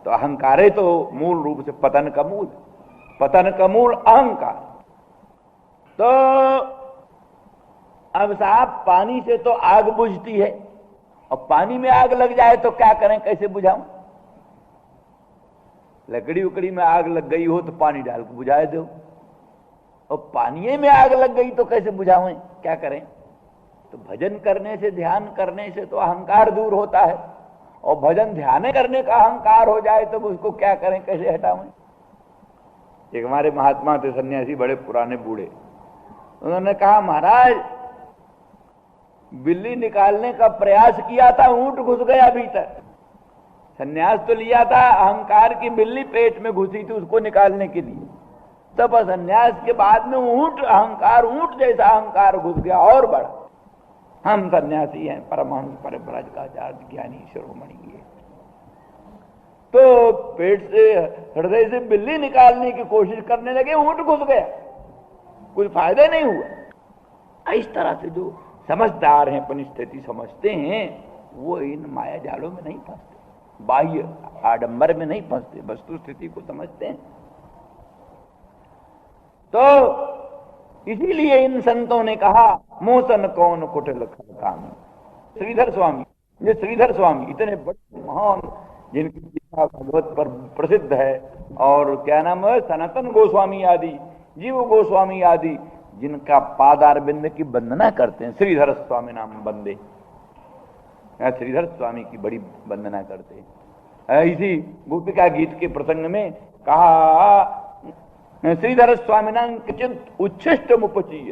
तो अहंकार है तो मूल रूप से पतन का मूल, पतन का मूल अहंकार। तो अब साहब पानी से तो आग बुझती है, और पानी में आग लग जाए तो क्या करें, कैसे बुझाऊं? लकड़ी उकड़ी में आग लग गई हो तो पानी डाल के बुझा दो, और पानी में आग लग गई तो कैसे बुझावें, क्या करें? तो भजन करने से, ध्यान करने से तो अहंकार दूर होता है, और भजन ध्यान करने का अहंकार हो जाए तो उसको क्या करें, कैसे हटावें? एक हमारे महात्मा थे, सन्यासी, बड़े पुराने बूढ़े, उन्होंने कहा महाराज बिल्ली निकालने का प्रयास किया था, ऊंट घुस गया भीतर। संन्यास तो लिया था, अहंकार की बिल्ली पेट में घुसी थी उसको निकालने के लिए। तब संन्यास के बाद में ऊंट अहंकार, ऊंट जैसा अहंकार घुस गया और बढ़ा। हम सन्यासी हैं, परमहंस परिव्राज का आचार्य ज्ञानी शिरोमणि ये। तो पेट से, हृदय से बिल्ली निकालने की कोशिश करने लगे, ऊंट घुस गया, कुछ फायदा नहीं हुआ। इस तरह से जो समझदार हैं, अपनी स्थिति समझते हैं, वो इन माया जालों में नहीं फंसते, बाह्य आडंबर में नहीं फंसते, वस्तु स्थिति को समझते हैं। तो इसीलिए इन संतों ने कहा मोसन कौन कुटिल काम। श्रीधर स्वामी, ये श्रीधर स्वामी इतने बड़े महान, जिनकी शिक्षा भगवत पर प्रसिद्ध है, और क्या नाम है, सनातन गोस्वामी आदि, जीव गोस्वामी आदि, जिनका पादारविंद की वंदना करते हैं, श्रीधर स्वामी नाम बंदे, श्रीधर स्वामी की बड़ी वंदना करते हैं। इसी गोपिका गीत के प्रसंग में कहा श्रीधर स्वामी नाम किंचित उच्छिष्ट मुपचीय।